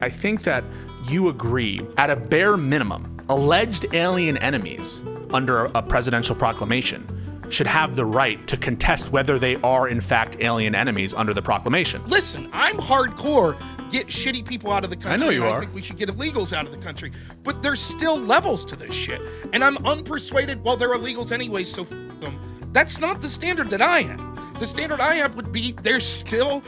I think that you agree, at a bare minimum, alleged alien enemies under a presidential proclamation should have the right to contest whether they are in fact alien enemies under the proclamation. Listen, I'm hardcore. Get shitty people out of the country. I know you are. I think we should get illegals out of the country. But there's still levels to this shit. And I'm unpersuaded, well, they're illegals anyway, so f them. That's not the standard that I have. The standard I have would be they're still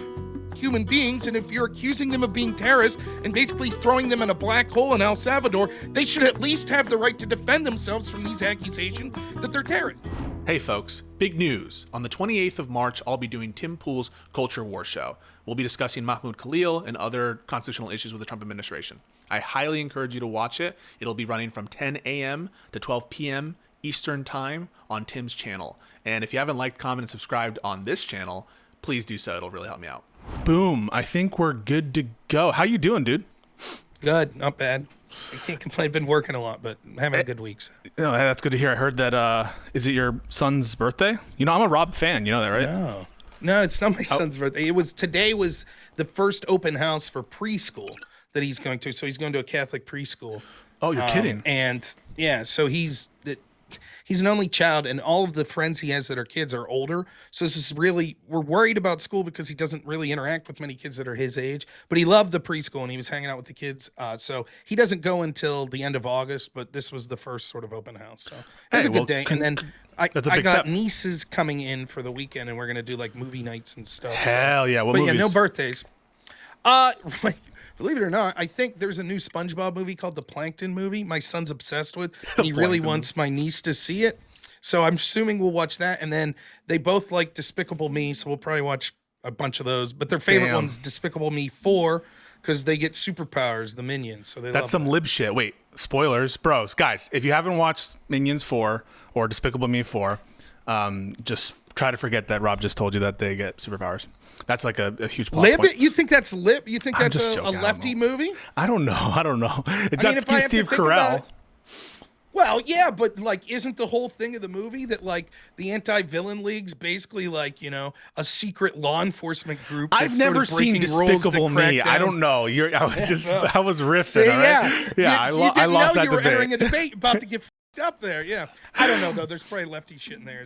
human beings, and if you're accusing them of being terrorists and basically throwing them in a black hole in El Salvador, they should at least have the right to defend themselves from these accusations that they're terrorists. Hey folks, big news. On the 28th of March, I'll be doing Tim Pool's Culture War Show. We'll be discussing Mahmoud Khalil and other constitutional issues with the Trump administration. I highly encourage you to watch it. It'll be running from 10 a.m. to 12 p.m. Eastern Time on Tim's channel. And if you haven't liked, commented, and subscribed on this channel, please do so. It'll really help me out. Boom. I think we're good to go. How you doing, dude? Good. Not bad. I can't complain. I've been working a lot, but having a good week. So. Oh, that's good to hear. I heard that, is it your son's birthday? You know, I'm a Rob fan. You know that, right? No, it's not my son's birthday. Today was the first open house for preschool that he's going to. So he's going to a Catholic preschool. Oh, you're kidding. And yeah, so he's an only child, and all of the friends he has that are kids are older. So this is really, we're worried about school because he doesn't really interact with many kids that are his age, but he loved the preschool and he was hanging out with the kids. So he doesn't go until the end of August, but this was the first sort of open house. So it was a good day. And then I got nieces coming in for the weekend, and we're going to do like movie nights and stuff. Hell yeah. What but movies? Yeah, no birthdays. Believe it or not, I think there's a new SpongeBob movie called The Plankton Movie. My son's obsessed with, and he really wants my niece to see it. So I'm assuming we'll watch that. And then they both like Despicable Me, so we'll probably watch a bunch of those. But their favorite one's Despicable Me 4 because they get superpowers, the Minions. So that's some lib shit. Wait, spoilers, bros, guys. If you haven't watched Minions 4 or Despicable Me 4, just try to forget that Rob just told you that they get superpowers. That's like a huge plot lib. Point. You think that's lib? You think that's a lefty movie? I don't know. It's not Steve Carell. Well, yeah, but like, isn't the whole thing of the movie that like the anti-villain league's basically like, you know, a secret law enforcement group? I've never seen Despicable Me. I don't know. I was riffing. Yeah. I lost that debate. You were entering a debate about to get up there. Yeah. I don't know though. There's probably lefty shit in there.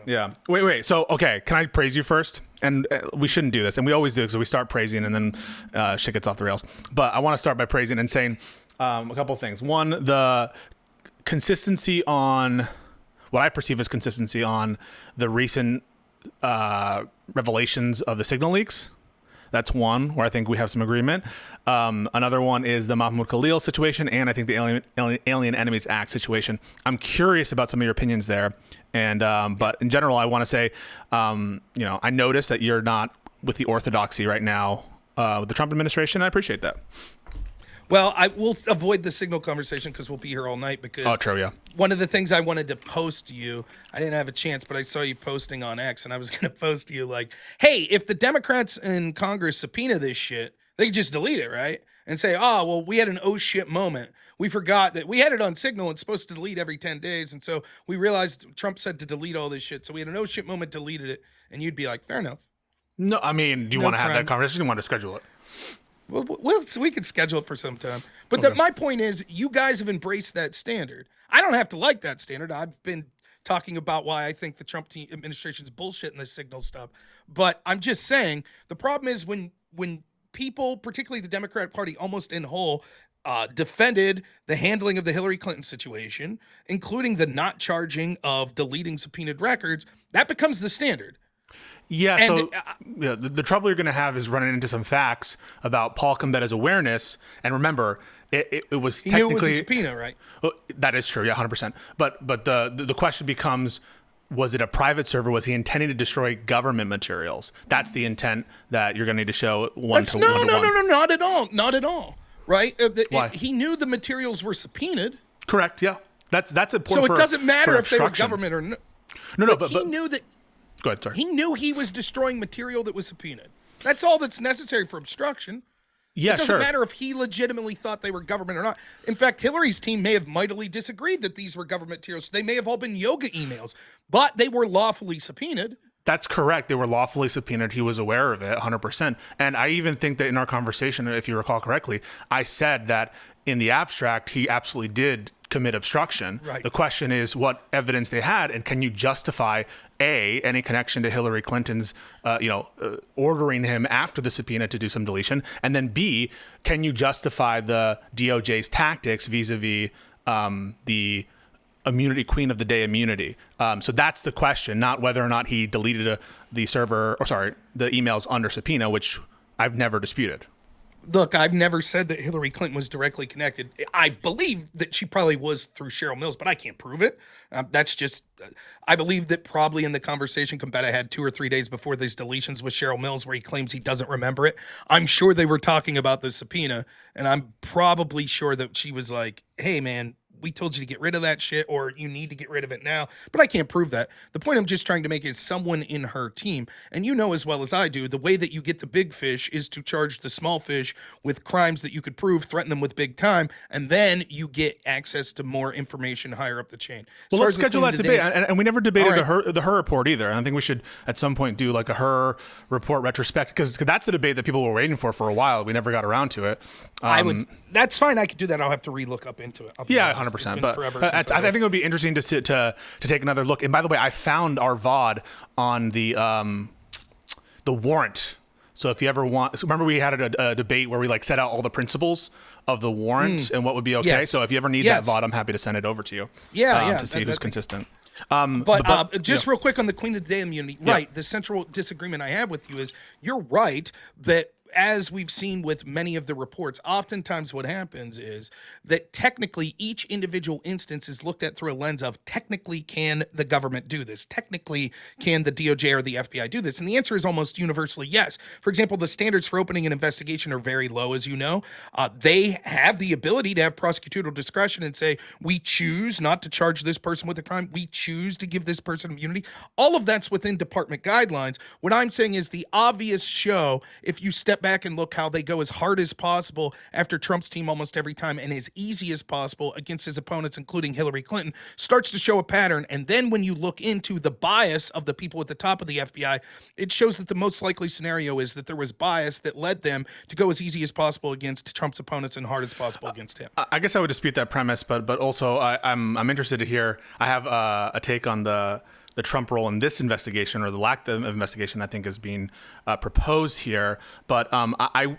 Yeah. Wait. So, okay. Can I praise you first? And we shouldn't do this. And we always do because we start praising and then shit gets off the rails. But I want to start by praising and saying a couple of things. One, the consistency on what I perceive as consistency on the recent revelations of the signal leaks. That's one where I think we have some agreement. Another one is the Mahmoud Khalil situation, and I think the Alien Enemies Act situation. I'm curious about some of your opinions there. And but in general, I want to say, I noticed that you're not with the orthodoxy right now with the Trump administration. I appreciate that. Well, I will avoid the signal conversation because we'll be here all night. Because true, yeah. One of the things I wanted to post to you, I didn't have a chance, but I saw you posting on X, and I was going to post to you like, hey, if the Democrats in Congress subpoena this shit, they could just delete it, right? And say, oh, well, we had an oh shit moment. We forgot that we had it on Signal. It's supposed to delete every 10 days. And so we realized Trump said to delete all this shit. So we had an oh shit moment, deleted it. And you'd be like, fair enough. No, I mean, do you want to have that conversation? Do you want to schedule it? Well, we could schedule it for some time. But Okay. my point is, you guys have embraced that standard. I don't have to like that standard. I've been talking about why I think the Trump administration's bullshit in this Signal stuff. But I'm just saying, the problem is when people, particularly the Democratic Party, almost in whole, defended the handling of the Hillary Clinton situation, including the not charging of deleting subpoenaed records, that becomes the standard. Yeah, and, the trouble you're going to have is running into some facts about Paul Combetta's awareness. And remember, it was technically... He knew it was a subpoena, right? Well, that is true, yeah, 100%. But the question becomes, was it a private server? Was he intending to destroy government materials? That's the intent that you're going to need to show one to one. No, not at all. Not at all, right? Why? He knew the materials were subpoenaed. Correct, yeah. That's important. So it doesn't matter if they were government or not. No, but he knew that... Go ahead, sorry. He knew he was destroying material that was subpoenaed. That's all that's necessary for obstruction. Yeah, it doesn't matter if he legitimately thought they were government or not. In fact, Hillary's team may have mightily disagreed that these were government materials. They may have all been yoga emails, but they were lawfully subpoenaed. That's correct. They were lawfully subpoenaed. He was aware of it 100%. And I even think that in our conversation, if you recall correctly, I said that in the abstract, he absolutely did commit obstruction. Right. The question is what evidence they had, and can you justify any connection to Hillary Clinton's, ordering him after the subpoena to do some deletion, and then B, can you justify the DOJ's tactics vis-a-vis the immunity, queen of the day immunity. So that's the question, not whether or not he deleted the emails under subpoena, which I've never disputed. Look, I've never said that Hillary Clinton was directly connected. I believe that she probably was through Cheryl Mills, but I can't prove it. That's just, I believe that probably in the conversation Gambetta had 2 or 3 days before these deletions with Cheryl Mills, where he claims he doesn't remember it. I'm sure they were talking about the subpoena, and I'm probably sure that she was like, hey, man, we told you to get rid of that shit, or you need to get rid of it now. But I can't prove that. The point I'm just trying to make is someone in her team, and you know as well as I do, the way that you get the big fish is to charge the small fish with crimes that you could prove, threaten them with big time, and then you get access to more information higher up the chain. Well, let's schedule that debate. And we never debated the her report either. And I think we should at some point do like a her report retrospect, because that's the debate that people were waiting for a while. We never got around to it. That's fine. I could do that. I'll have to relook up into it. Yeah, 100%. But I think it would be interesting to take another look. And by the way, I found our VOD on the warrant. So if you ever want, remember we had a debate where we like set out all the principles of the warrant and what would be okay. Yes. So if you ever need that VOD, I'm happy to send it over to you. To see who's consistent. Just real quick on the Queen of the Day immunity. Yeah. Right. The central disagreement I have with you is you're right that, as we've seen with many of the reports, oftentimes what happens is that technically each individual instance is looked at through a lens of technically can the government do this? Technically can the DOJ or the FBI do this? And the answer is almost universally yes. For example, the standards for opening an investigation are very low, as you know. They have the ability to have prosecutorial discretion and say, we choose not to charge this person with a crime. We choose to give this person immunity. All of that's within department guidelines. What I'm saying is the obvious show, if you step back and look how they go as hard as possible after Trump's team almost every time and as easy as possible against his opponents, including Hillary Clinton, starts to show a pattern. And then when you look into the bias of the people at the top of the FBI, it shows that the most likely scenario is that there was bias that led them to go as easy as possible against Trump's opponents and hard as possible against him. I guess I would dispute that premise, but also I'm interested to hear. I have a take on the Trump role in this investigation, or the lack of investigation, I think, is being proposed here. But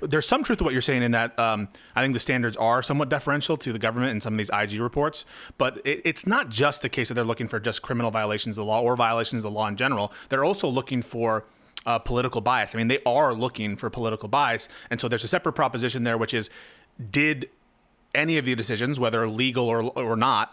there's some truth to what you're saying in that I think the standards are somewhat deferential to the government in some of these IG reports. But it's not just the case that they're looking for just criminal violations of the law or violations of the law in general. They're also looking for political bias. I mean, they are looking for political bias. And so there's a separate proposition there, which is, did any of the decisions, whether legal or not,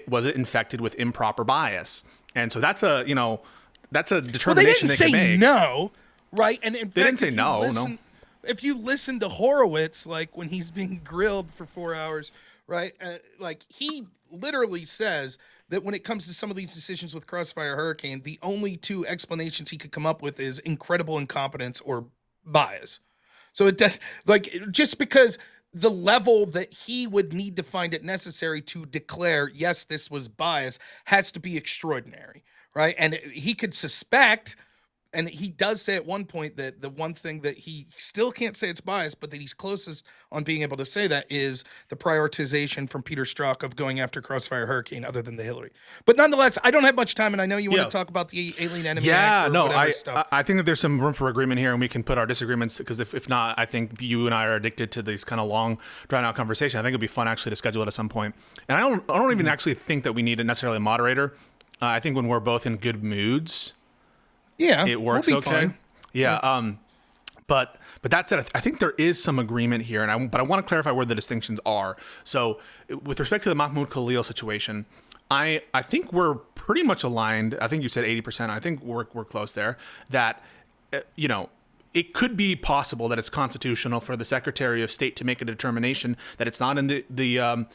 was it infected with improper bias? And so that's a determination they can make. They didn't say no, right? And in fact, they didn't say no. If you listen to Horowitz, like when he's being grilled for 4 hours, right? Like he literally says that when it comes to some of these decisions with Crossfire Hurricane, the only 2 explanations he could come up with is incredible incompetence or bias. So it just because the level that he would need to find it necessary to declare, yes, this was bias, has to be extraordinary, right? And he could suspect, and he does say at one point that the one thing that he still can't say it's bias, but that he's closest on being able to say that is the prioritization from Peter Strzok of going after Crossfire Hurricane other than the Hillary. But nonetheless, I don't have much time, and I know you want to talk about the Alien Enemy Act or whatever stuff. I think that there's some room for agreement here, and we can put our disagreements, because if not, I think you and I are addicted to these kind of long, drawn-out conversations. I think it'd be fun actually to schedule it at some point. And I don't even actually think that we need necessarily a moderator. I think when we're both in good moods, it works okay. Fine. Yeah. But that said, I think there is some agreement here, but I want to clarify where the distinctions are. So with respect to the Mahmoud Khalil situation, I think we're pretty much aligned. I think you said 80%. I think we're close there. That it could be possible that it's constitutional for the Secretary of State to make a determination that it's not in the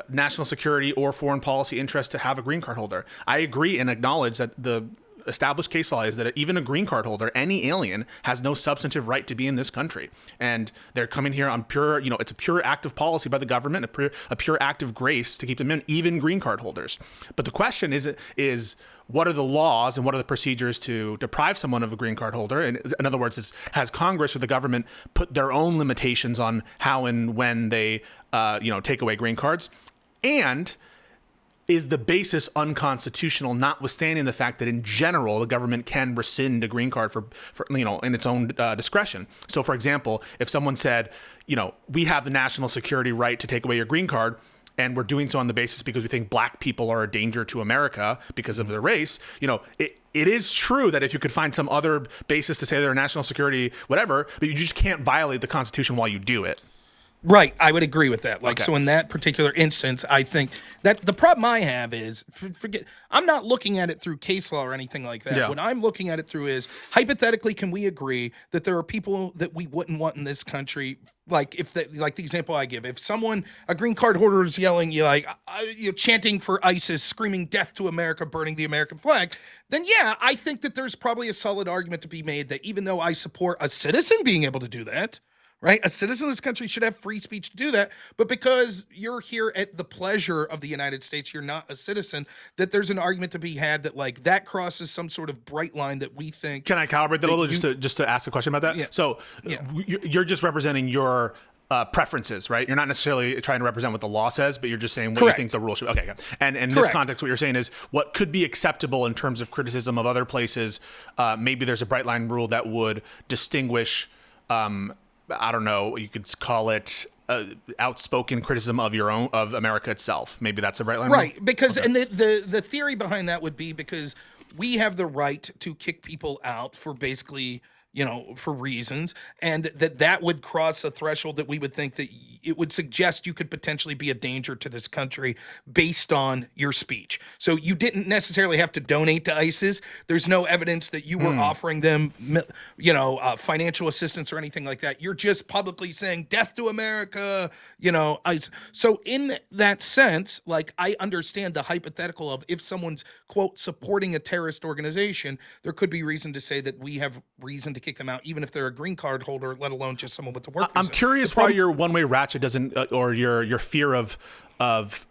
national security or foreign policy interest to have a green card holder. I agree and acknowledge that the established case law is that even a green card holder, any alien, has no substantive right to be in this country. And they're coming here on pure, it's a pure act of policy by the government, a pure act of grace to keep them in, even green card holders. But the question is what are the laws and what are the procedures to deprive someone of a green card holder? And in other words, has Congress or the government put their own limitations on how and when they, take away green cards? And is the basis unconstitutional, notwithstanding the fact that in general the government can rescind a green card for in its own discretion? So, for example, if someone said, we have the national security right to take away your green card, and we're doing so on the basis because we think black people are a danger to America because of their race, it is true that if you could find some other basis to say they're a national security, whatever, but you just can't violate the Constitution while you do it. Right, I would agree with that. Okay. So in that particular instance, I think that the problem I have is, I'm not looking at it through case law or anything like that. Yeah. What I'm looking at it through is, hypothetically, can we agree that there are people that we wouldn't want in this country? Like the example I give, if a green card holder is yelling, you're chanting for ISIS, screaming death to America, burning the American flag, then yeah, I think that there's probably a solid argument to be made that even though I support a citizen being able to do that, right? A citizen of this country should have free speech to do that. But because you're here at the pleasure of the United States, you're not a citizen, that there's an argument to be had that that crosses some sort of bright line that we think. Can I calibrate that a little just to ask a question about that? Yeah. So you're just representing your preferences, right? You're not necessarily trying to represent what the law says, but you're just saying what Correct. you think the rule should be. Okay. And in this context, what you're saying is what could be acceptable in terms of criticism of other places. Maybe there's a bright line rule that would distinguish, I don't know, you could call it outspoken criticism of America itself. Maybe that's a bright line. Right, because and the theory behind that would be because we have the right to kick people out for basically, for reasons, and that would cross a threshold that we would think that it would suggest you could potentially be a danger to this country based on your speech. So you didn't necessarily have to donate to ISIS. There's no evidence that you were offering them, financial assistance or anything like that. You're just publicly saying death to America, ISIS. So in that sense, I understand the hypothetical of if someone's, quote, supporting a terrorist organization, there could be reason to say that we have reason to kick them out, even if they're a green card holder, let alone just someone with the work visa. I'm curious why your one-way ratchet doesn't, or your fear of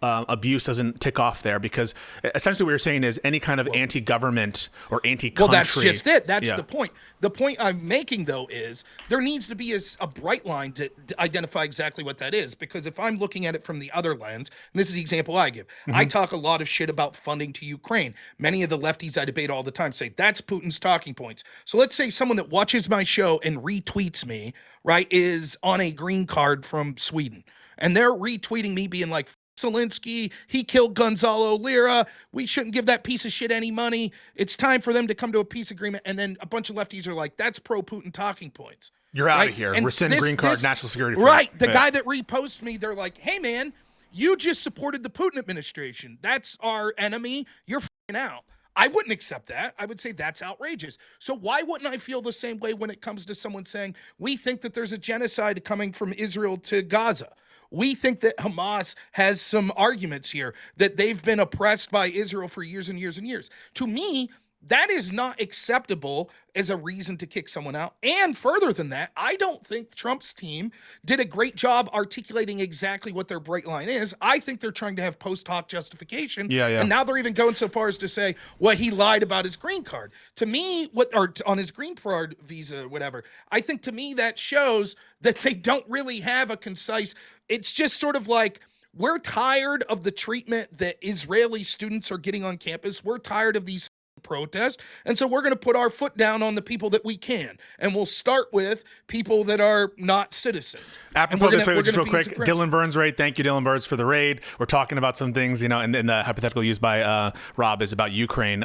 abuse doesn't tick off there, because essentially what you're saying is any kind of anti-government or anti-country. Well, that's just it. That's the point. The point I'm making, though, is there needs to be a bright line to identify exactly what that is. Because if I'm looking at it from the other lens, and this is the example I give, I talk a lot of shit about funding to Ukraine. Many of the lefties I debate all the time say that's Putin's talking points. So let's say someone that watches my show and retweets me, right, is on a green card from Sweden. And they're retweeting me being like, Zelensky, he killed Gonzalo Lira. We shouldn't give that piece of shit any money. It's time for them to come to a peace agreement. And then a bunch of lefties are like, that's pro-Putin talking points. You're out of here. And rescind green card, national security. Right. The guy that reposts me, they're like, hey, man, you just supported the Putin administration. That's our enemy. You're f***ing out. I wouldn't accept that. I would say that's outrageous. So why wouldn't I feel the same way when it comes to someone saying, we think that there's a genocide coming from Israel to Gaza? We think that Hamas has some arguments here, that they've been oppressed by Israel for years and years and years. To me, that is not acceptable as a reason to kick someone out. And further than that, I don't think Trump's team did a great job articulating exactly what their bright line is. I think they're trying to have post hoc justification. Yeah. And now they're even going so far as to say, well, he lied about his green card. To me, or on his green card visa, whatever. I think to me that shows that they don't really have a concise. It's just sort of like, we're tired of the treatment that Israeli students are getting on campus. We're tired of these protest, and so we're going to put our foot down on the people that we can, and we'll start with people that are not citizens. Apropos this, just real quick, Dylan Burns raid. Thank you, Dylan Burns, for the raid. We're talking about some things, and the hypothetical used by Rob is about Ukraine.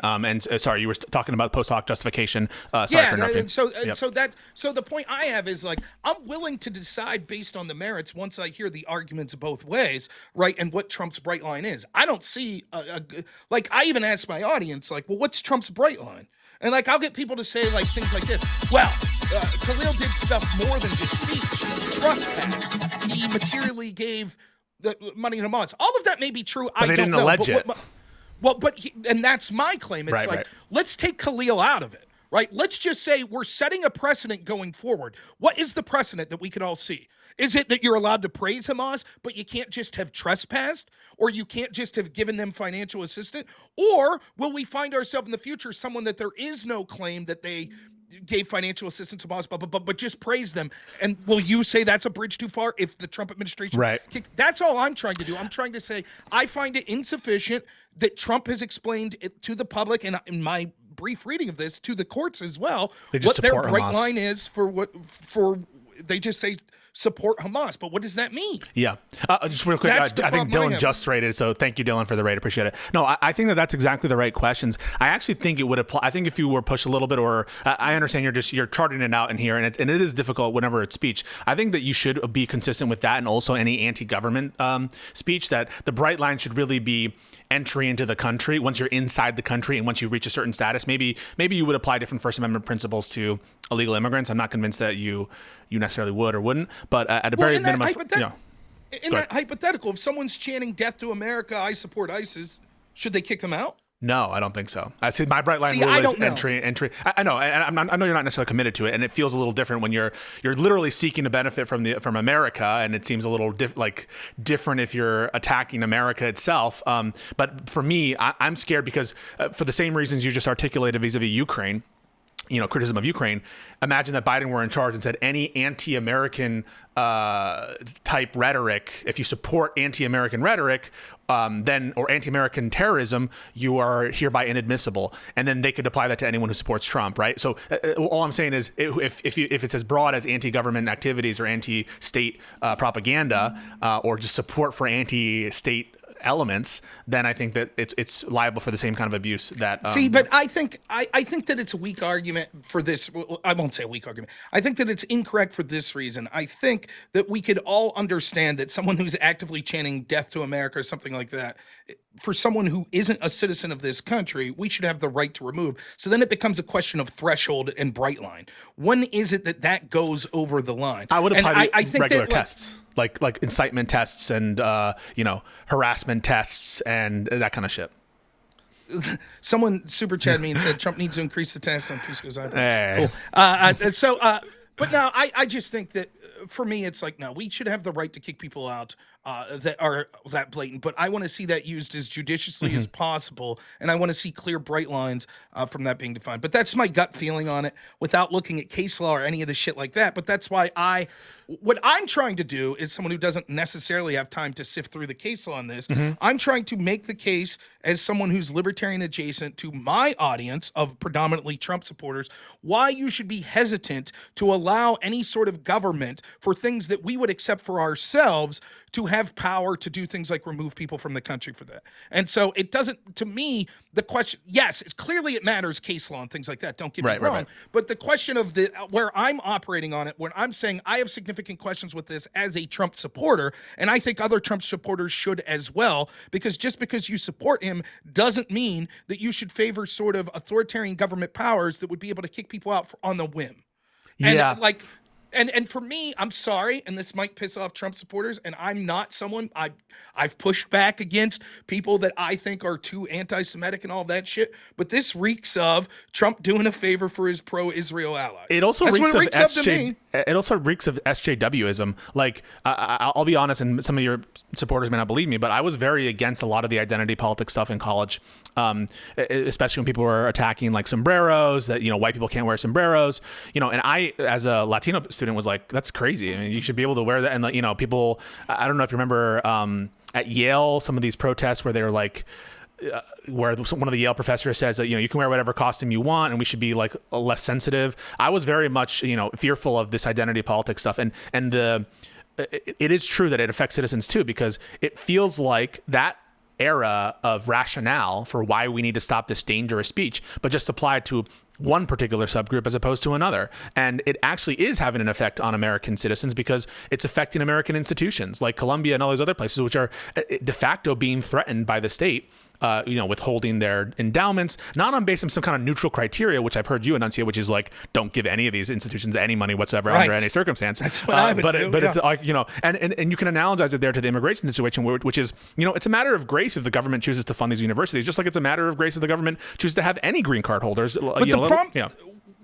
Sorry, you were talking about post hoc justification. Sorry for interrupting. So the point I have is I'm willing to decide based on the merits once I hear the arguments both ways, right? And what Trump's bright line is. I don't see I even asked my audience, well, what's Trump's bright line? And I'll get people to say things like this. Well, Khalil did stuff more than just speech. He trespassed. He materially gave the money to Hamas. All of that may be true. But they didn't allege it. Well, and that's my claim. It's Right. let's take Khalil out of it, right? Let's just say we're setting a precedent going forward. What is the precedent that we could all see? Is it that you're allowed to praise Hamas, but you can't just have trespassed, or you can't just have given them financial assistance? Or will we find ourselves in the future someone that there is no claim that they gave financial assistance to Hamas, but just praise them? And will you say that's a bridge too far if the Trump administration... Right. That's all I'm trying to do. I'm trying to say I find it insufficient that Trump has explained it to the public, and in my brief reading of this, to the courts as well, what their bright line is for they just say support Hamas. But what does that mean? Yeah. Just real quick, I think Dylan just rated, so thank you, Dylan, for the rate. Appreciate it. No, I think that's exactly the right questions. I actually think it would apply. I think if you were pushed a little bit, or I understand you're charting it out in here, and it is difficult whenever it's speech. I think that you should be consistent with that, and also any anti-government speech, that the bright line should really be entry into the country. Once you're inside the country and once you reach a certain status, maybe you would apply different First Amendment principles to illegal immigrants. I'm not convinced that you necessarily would or wouldn't, but at a very minimum, that hypothetical, if someone's chanting "Death to America, I support ISIS," should they kick them out? No, I don't think so. I see my bright line rule is entry. I know, and I know you're not necessarily committed to it, and it feels a little different when you're literally seeking to benefit from America, and it seems a little different if you're attacking America itself. But for me, I'm scared because for the same reasons you just articulated vis-a-vis Ukraine. Criticism of Ukraine. Imagine that Biden were in charge and said any anti-American type rhetoric, if you support anti-American rhetoric, or anti-American terrorism, you are hereby inadmissible. And then they could apply that to anyone who supports Trump, right? So all I'm saying is if it's as broad as anti-government activities or anti-state propaganda, or just support for anti-state elements, then I think that it's liable for the same kind of abuse that but I think that it's a weak argument for this. I won't say a weak argument. I think that it's incorrect for this reason. I think that we could all understand that someone who's actively chanting "Death to America" or something like that, for someone who isn't a citizen of this country, we should have the right to remove. So then it becomes a question of threshold and bright line. When is it that goes over the line? I would apply regular tests. Like incitement tests and harassment tests and that kind of shit. Someone super chatted me and said Trump needs to increase the tax on Pisco's eyebrows. Hey. Cool. But no, I just think that for me, it's no, we should have the right to kick people out that are that blatant. But I want to see that used as judiciously as possible, and I want to see clear, bright lines from that being defined. But that's my gut feeling on it, without looking at case law or any of the shit like that. But that's why what I'm trying to do, is someone who doesn't necessarily have time to sift through the case law on this, I'm trying to make the case as someone who's libertarian adjacent to my audience of predominantly Trump supporters, why you should be hesitant to allow any sort of government for things that we would accept for ourselves to have power to do things like remove people from the country for that. And so it doesn't, to me, the question, yes, clearly it matters, case law and things like that, don't get me wrong, but the question of where I'm operating on it, when I'm saying I have significant questions with this as a Trump supporter, and I think other Trump supporters should as well, because just because you support him doesn't mean that you should favor sort of authoritarian government powers that would be able to kick people out on the whim. Yeah. And for me, I'm sorry, and this might piss off Trump supporters, and I'm not someone, I've pushed back against people that I think are too anti-Semitic and all that shit, but this reeks of Trump doing a favor for his pro-Israel allies. It also reeks of SJWism. I'll be honest, and some of your supporters may not believe me, but I was very against a lot of the identity politics stuff in college, especially when people were attacking sombreros, that white people can't wear sombreros, and I, as a Latino student, was like, that's crazy. I mean, you should be able to wear that. And people, I don't know if you remember at Yale, some of these protests where they were where one of the Yale professors says that you can wear whatever costume you want and we should be less sensitive. I was very much fearful of this identity politics stuff, and it is true that it affects citizens too, because it feels like that era of rationale for why we need to stop this dangerous speech, but just applied to one particular subgroup as opposed to another. And it actually is having an effect on American citizens, because it's affecting American institutions like Columbia and all those other places, which are de facto being threatened by the state. withholding their endowments, not on basis of some kind of neutral criteria, which I've heard you enunciate, which is like, don't give any of these institutions any money whatsoever under any circumstance. That's what I would do. But it's like, and you can analogize it there to the immigration situation, which is, it's a matter of grace if the government chooses to fund these universities, just like it's a matter of grace if the government chooses to have any green card holders.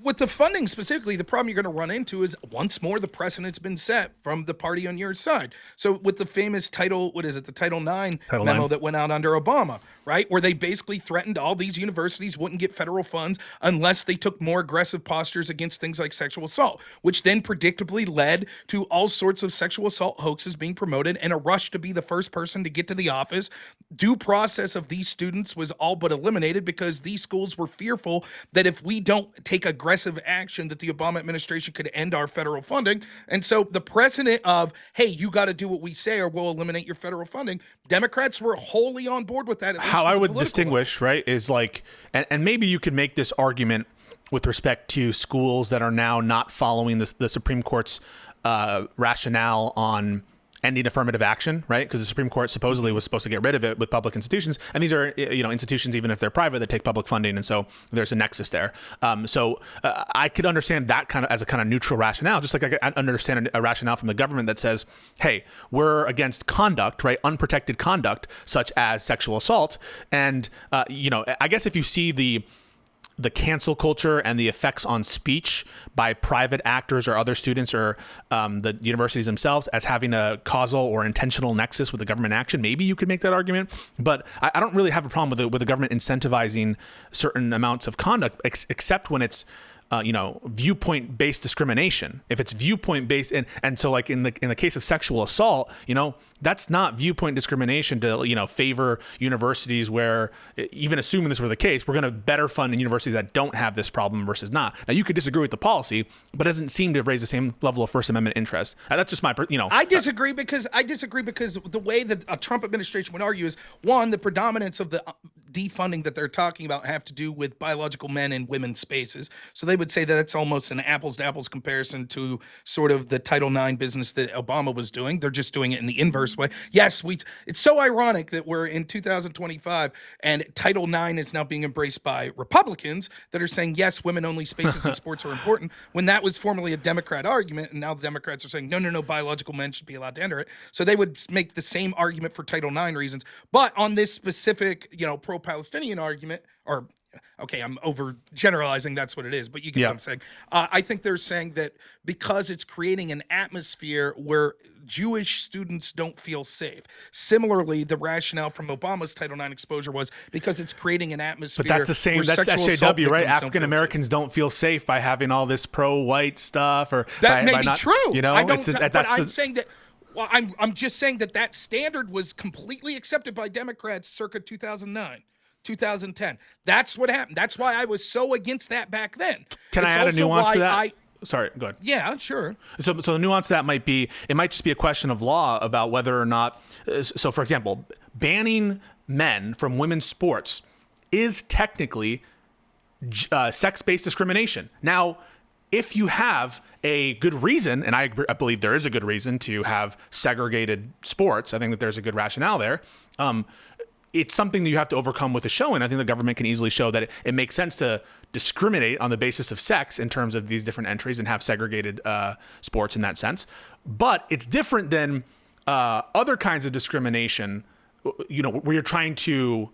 With the funding specifically, the problem you're going to run into is once more the precedent's been set from the party on your side. So with the famous Title IX memo that went out under Obama, right, where they basically threatened all these universities wouldn't get federal funds unless they took more aggressive postures against things like sexual assault, which then predictably led to all sorts of sexual assault hoaxes being promoted and a rush to be the first person to get to the office. Due process of these students was all but eliminated because these schools were fearful that if we don't take aggressive action that the Obama administration could end our federal funding. And so the precedent of, hey, you got to do what we say or we'll eliminate your federal funding, Democrats were wholly on board with that. How I would distinguish, right, is like, and maybe you could make this argument with respect to schools that are now not following the Supreme Court's rationale on ending affirmative action, right? Because the Supreme Court supposedly was supposed to get rid of it with public institutions, and these are institutions, even if they're private, that take public funding, and so there's a nexus there. So I could understand that kind of as a kind of neutral rationale, just like I could understand a rationale from the government that says, "Hey, we're against conduct, right? Unprotected conduct, such as sexual assault," and I guess if you see the cancel culture and the effects on speech by private actors or other students or the universities themselves as having a causal or intentional nexus with the government action, maybe you could make that argument. But I don't really have a problem with the government incentivizing certain amounts of conduct, except when it's viewpoint-based discrimination. If it's viewpoint-based, and so like in the case of sexual assault, that's not viewpoint discrimination to favor universities where, even assuming this were the case, we're going to better fund universities that don't have this problem versus not. Now you could disagree with the policy, but it doesn't seem to raise the same level of First Amendment interest. That's just my I disagree because the way that a Trump administration would argue is, one, the predominance of the defunding that they're talking about have to do with biological men and women's spaces. So they would say that it's almost an apples to apples comparison to sort of the Title IX business that Obama was doing. They're just doing it in the inverse way. Yes, it's so ironic that we're in 2025 and Title IX is now being embraced by Republicans that are saying, yes, women-only spaces in sports are important, when that was formerly a Democrat argument, and now the Democrats are saying, no, biological men should be allowed to enter it. So they would make the same argument for Title IX reasons. But on this specific, pro-Palestinian argument, or okay, I'm overgeneralizing, that's what it is, but you get what I'm saying. I think they're saying that because it's creating an atmosphere where Jewish students don't feel safe. Similarly, the rationale from Obama's Title IX exposure was because it's creating an atmosphere. But that's the same. That's SJW, right? African Americans don't feel safe by having all this pro-white stuff, or that may be true. I'm saying that. Well, I'm just saying that standard was completely accepted by Democrats circa 2009. 2010. That's what happened. That's why I was so against that back then. Can I add a nuance to that? Sorry, go ahead. Yeah, sure. So the nuance to that might just be a question of law about whether or not, so for example, banning men from women's sports is technically sex-based discrimination. Now, if you have a good reason, and I believe there is a good reason to have segregated sports, I think that there's a good rationale there, it's something that you have to overcome with a showing. I think the government can easily show that it makes sense to discriminate on the basis of sex in terms of these different entries and have segregated sports in that sense. But it's different than other kinds of discrimination, where you're trying to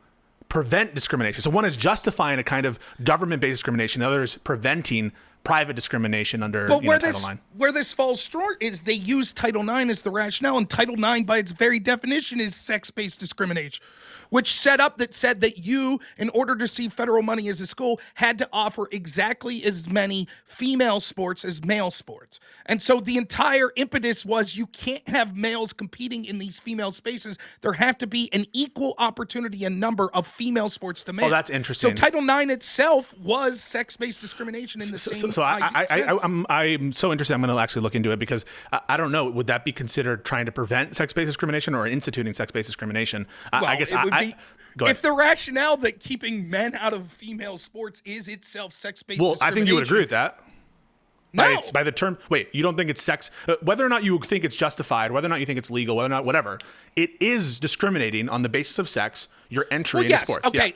prevent discrimination. So one is justifying a kind of government-based discrimination. The other is preventing private discrimination under Title IX. Where this falls short is they use Title IX as the rationale, and Title IX by its very definition is sex-based discrimination, which said that you, in order to receive federal money as a school, had to offer exactly as many female sports as male sports. And so the entire impetus was you can't have males competing in these female spaces. There have to be an equal opportunity and number of female sports to males. Oh, that's interesting. So Title IX itself was sex-based discrimination in the same So I'm so interested. I'm going to actually look into it because I don't know. Would that be considered trying to prevent sex-based discrimination or instituting sex-based discrimination? If the rationale that keeping men out of female sports is itself sex-based discrimination. I think you would agree with that. No. By the term. Wait, you don't think it's sex? Whether or not you think it's justified, whether or not you think it's legal, whether or not whatever, it is discriminating on the basis of sex. Your entry into sports. Okay,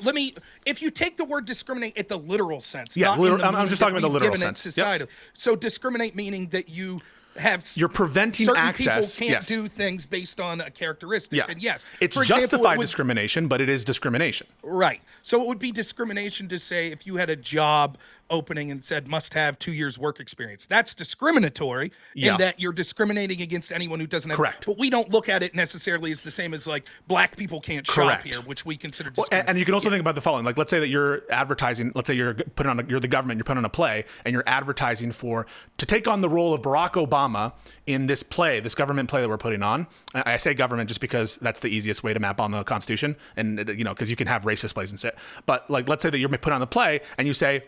if you take the word discriminate at the literal sense, Yeah, not in the I'm just talking about the literal given sense. in society. So discriminate meaning that you have You're preventing certain access. people can't do things based on a characteristic. Yeah. And yes, It's for example, justified discrimination, but it is discrimination. Right. So it would be discrimination to say if you had a job opening and said must have 2 years work experience. That's discriminatory in that you're discriminating against anyone who doesn't have. Correct. But we don't look at it necessarily as the same as like black people can't shop here, which we consider discrimination. And you can also think about the following. Like, let's say that you're advertising, let's say you're the government, you're putting on a play and you're advertising to take on the role of Barack Obama in this play, this government play that we're putting on. I say government just because that's the easiest way to map on the Constitution, and because you can have racist plays and shit. But like, let's say that you're put on the play and you say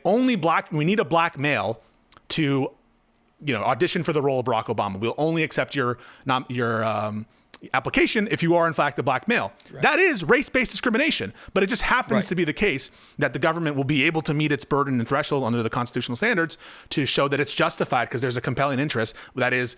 we need a black male to, audition for the role of Barack Obama. We'll only accept your application if you are in fact a black male. Right. That is race-based discrimination, but it just happens to be the case that the government will be able to meet its burden and threshold under the constitutional standards to show that it's justified because there's a compelling interest. That is,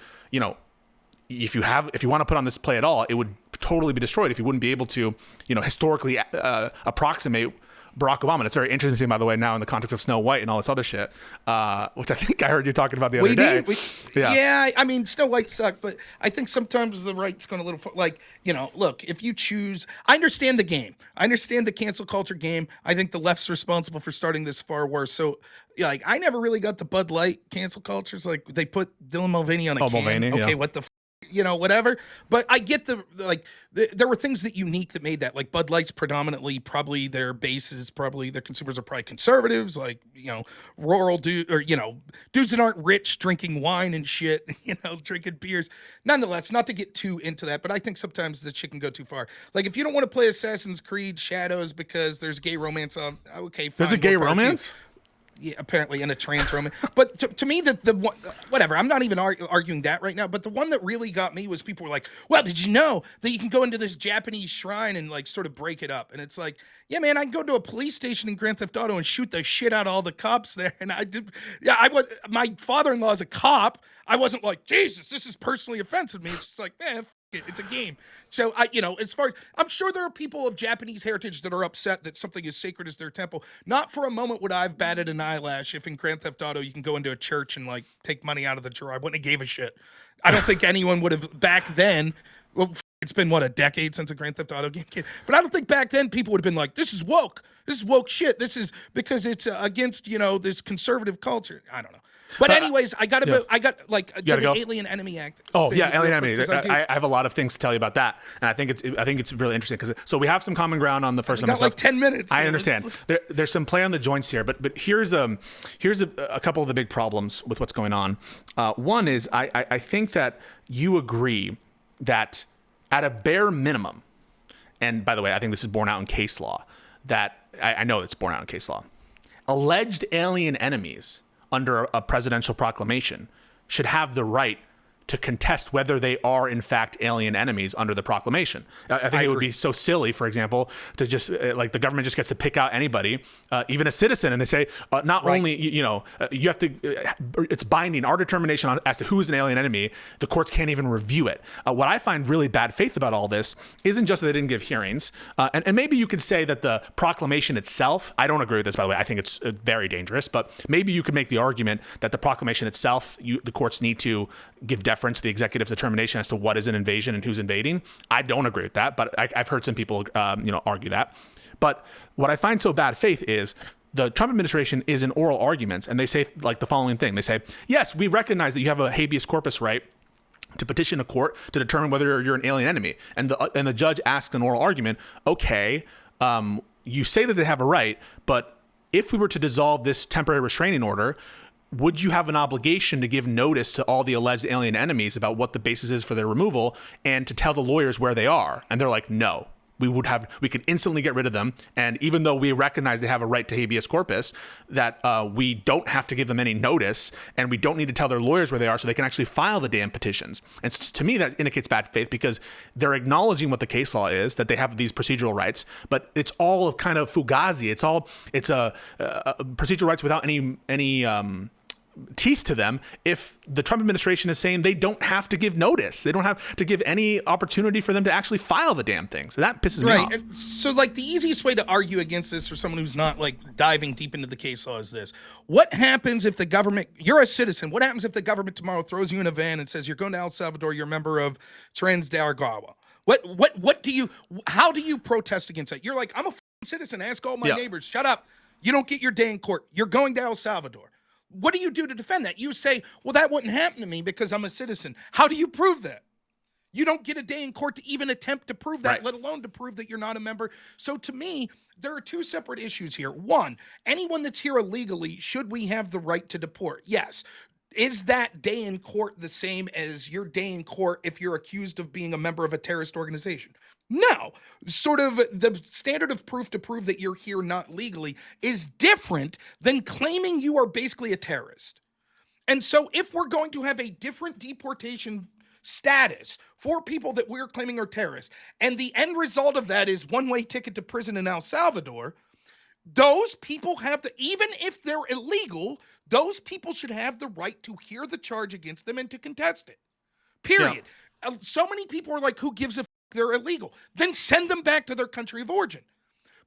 if you want to put on this play at all, it would totally be destroyed if you wouldn't be able to, historically approximate Barack Obama. And it's very interesting, by the way, now in the context of Snow White and all this other shit, which I think I heard you talking about the other day. Yeah, I mean, Snow White sucked, but I think sometimes the right's going a little, look, if you choose, I understand the game. I understand the cancel culture game. I think the left's responsible for starting this far worse. So, I never really got the Bud Light cancel cultures. Like, they put Dylan Mulvaney on a can. Mulvaney, okay, what the whatever. But I get there were things that unique that made that. Like Bud Light's predominantly, probably their bases, their consumers are probably conservatives, rural dudes that aren't rich drinking wine and shit, drinking beers. Nonetheless, not to get too into that, but I think sometimes the shit can go too far. Like if you don't want to play Assassin's Creed Shadows because there's gay romance on, okay, fine. There's a gay romance? Yeah, apparently in a trans romance. But to me, the one, whatever, I'm not even arguing that right now. But the one that really got me was people were like, well, did you know that you can go into this Japanese shrine and sort of break it up? And it's like, yeah, man, I can go to a police station in Grand Theft Auto and shoot the shit out of all the cops there. And my father-in-law is a cop. I wasn't like, Jesus, this is personally offensive to me. It's just like, man, it's a game. So as far as I'm sure there are people of Japanese heritage that are upset that something as sacred as their temple. Not for a moment would I have batted an eyelash if in Grand Theft Auto you can go into a church and take money out of the drawer. I wouldn't have gave a shit. I don't think anyone would have back then. Well, it's been a decade since a Grand Theft Auto game came. But I don't think back then people would have been like, this is woke. This is woke shit. This is because it's against this conservative culture. I don't know. But anyways, I got the Alien Enemy Act. Oh yeah, Alien Enemy. I have a lot of things to tell you about that, and I think it's really interesting because we have some common ground on the First Amendment. Got 10 minutes. I understand. There's some play on the joints here, but here's a couple of the big problems with what's going on. One is I think that you agree that at a bare minimum, and by the way, I think this is borne out in case law. That I know it's borne out in case law. Alleged alien enemies under a presidential proclamation should have the right to contest whether they are in fact alien enemies under the proclamation. I think it would be so silly, for example, to just the government just gets to pick out anybody, even a citizen, and they say only you have to. It's binding. Our determination as to who is an alien enemy. The courts can't even review it. What I find really bad faith about all this isn't just that they didn't give hearings, and maybe you could say that the proclamation itself. I don't agree with this, by the way. I think it's very dangerous, but maybe you could make the argument that the proclamation itself, the courts need to give deference to the executive's determination as to what is an invasion and who's invading. I don't agree with that, but I've heard some people, argue that. But what I find so bad faith is the Trump administration is in oral arguments, and they say the following thing. They say, yes, we recognize that you have a habeas corpus right to petition a court to determine whether you're an alien enemy. And the judge asks an oral argument, okay, you say that they have a right, but if we were to dissolve this temporary restraining order, would you have an obligation to give notice to all the alleged alien enemies about what the basis is for their removal and to tell the lawyers where they are? And they're like, no. We could instantly get rid of them. And even though we recognize they have a right to habeas corpus, that we don't have to give them any notice and we don't need to tell their lawyers where they are so they can actually file the damn petitions. And to me, that indicates bad faith because they're acknowledging what the case law is, that they have these procedural rights, but it's all kind of fugazi. It's a procedural rights without any teeth to them if the Trump administration is saying they don't have to give notice. They don't have to give any opportunity for them to actually file the damn thing. So that pisses me off. And so like the easiest way to argue against this for someone who's not like diving deep into the case law is this. What happens if the government, you're a citizen, what happens if the government tomorrow throws you in a van and says you're going to El Salvador, you're a member of Transdaragawa? How do you protest against that? You're like, I'm a citizen, ask all my neighbors, shut up. You don't get your day in court. You're going to El Salvador. What do you do to defend that? You say, well, that wouldn't happen to me because I'm a citizen. How do you prove that? You don't get a day in court to even attempt to prove that, let alone to prove that you're not a member. So to me, there are two separate issues here. One, anyone that's here illegally, should we have the right to deport? Yes. Is that day in court the same as your day in court if you're accused of being a member of a terrorist organization? No. Sort of the standard of proof to prove that you're here not legally is different than claiming you are basically a terrorist. And so if we're going to have a different deportation status for people that we're claiming are terrorists, and the end result of that is one-way ticket to prison in El Salvador, those people have even if they're illegal, those people should have the right to hear the charge against them and to contest it. Period. Yeah. So many people are like, who gives a f? They're illegal. Then send them back to their country of origin.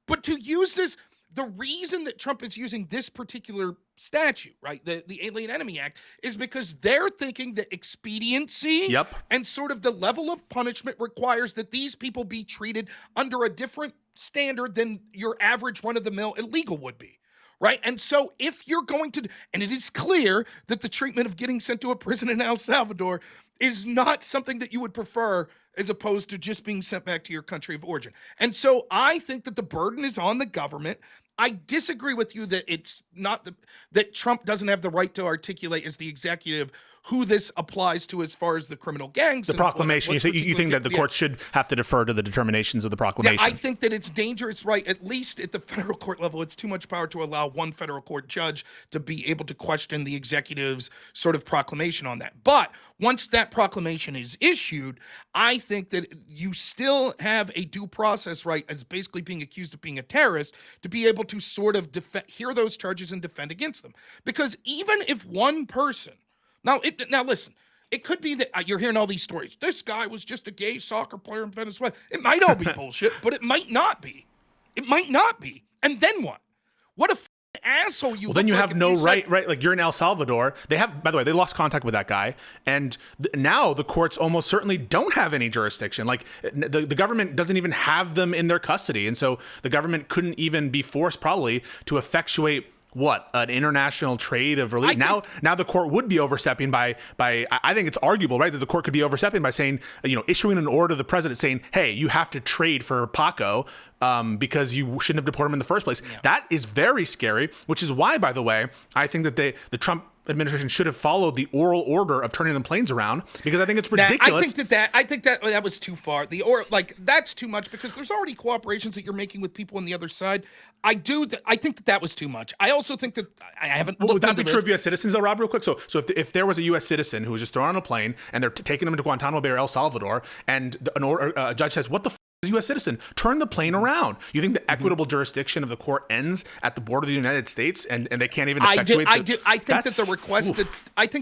But to use this, the reason that Trump is using this particular statute, right, the Alien Enemy Act, is because they're thinking that expediency and sort of the level of punishment requires that these people be treated under a different standard than your average run-of-the-mill illegal would be. Right. And so if you're going to, and it is clear that the treatment of getting sent to a prison in El Salvador is not something that you would prefer as opposed to just being sent back to your country of origin. And so I think that the burden is on the government. I disagree with you that it's not that Trump doesn't have the right to articulate as the executive who this applies to as far as the criminal gangs. The proclamation. You think that the courts should have to defer to the determinations of the proclamation? Yeah, I think that it's dangerous, right? At least at the federal court level, it's too much power to allow one federal court judge to be able to question the executive's sort of proclamation on that. But once that proclamation is issued, I think that you still have a due process right as basically being accused of being a terrorist to be able to sort of hear those charges and defend against them. Because even if one person, now listen, it could be that you're hearing all these stories. This guy was just a gay soccer player in Venezuela. It might all be bullshit, but it might not be. It might not be. And then what? What a asshole you. Well, then you have no right. Like you're in El Salvador. They have, by the way, they lost contact with that guy, and now the courts almost certainly don't have any jurisdiction. Like the government doesn't even have them in their custody, and so the government couldn't even be forced probably to effectuate an international trade of release. Now the court would be overstepping by I think it's arguable, right, that the court could be overstepping by saying, issuing an order to the president saying, hey, you have to trade for Paco because you shouldn't have deported him in the first place. Yeah. That is very scary, which is why, by the way, I think that the Trump administration should have followed the oral order of turning the planes around, because I think it's ridiculous. I think that was too far. That's too much, because there's already cooperations that you're making with people on the other side. I think that was too much. I also think that I haven't. Would that be true of U.S. citizens, though, Rob? Real quick. So if there was a U.S. citizen who was just thrown on a plane and they're taking them to Guantanamo Bay or El Salvador, and a judge says, "What the f- is a U.S. citizen? Turn the plane around." You think the equitable jurisdiction of the court ends at the border of the United States, and they can't even effectuate? I think that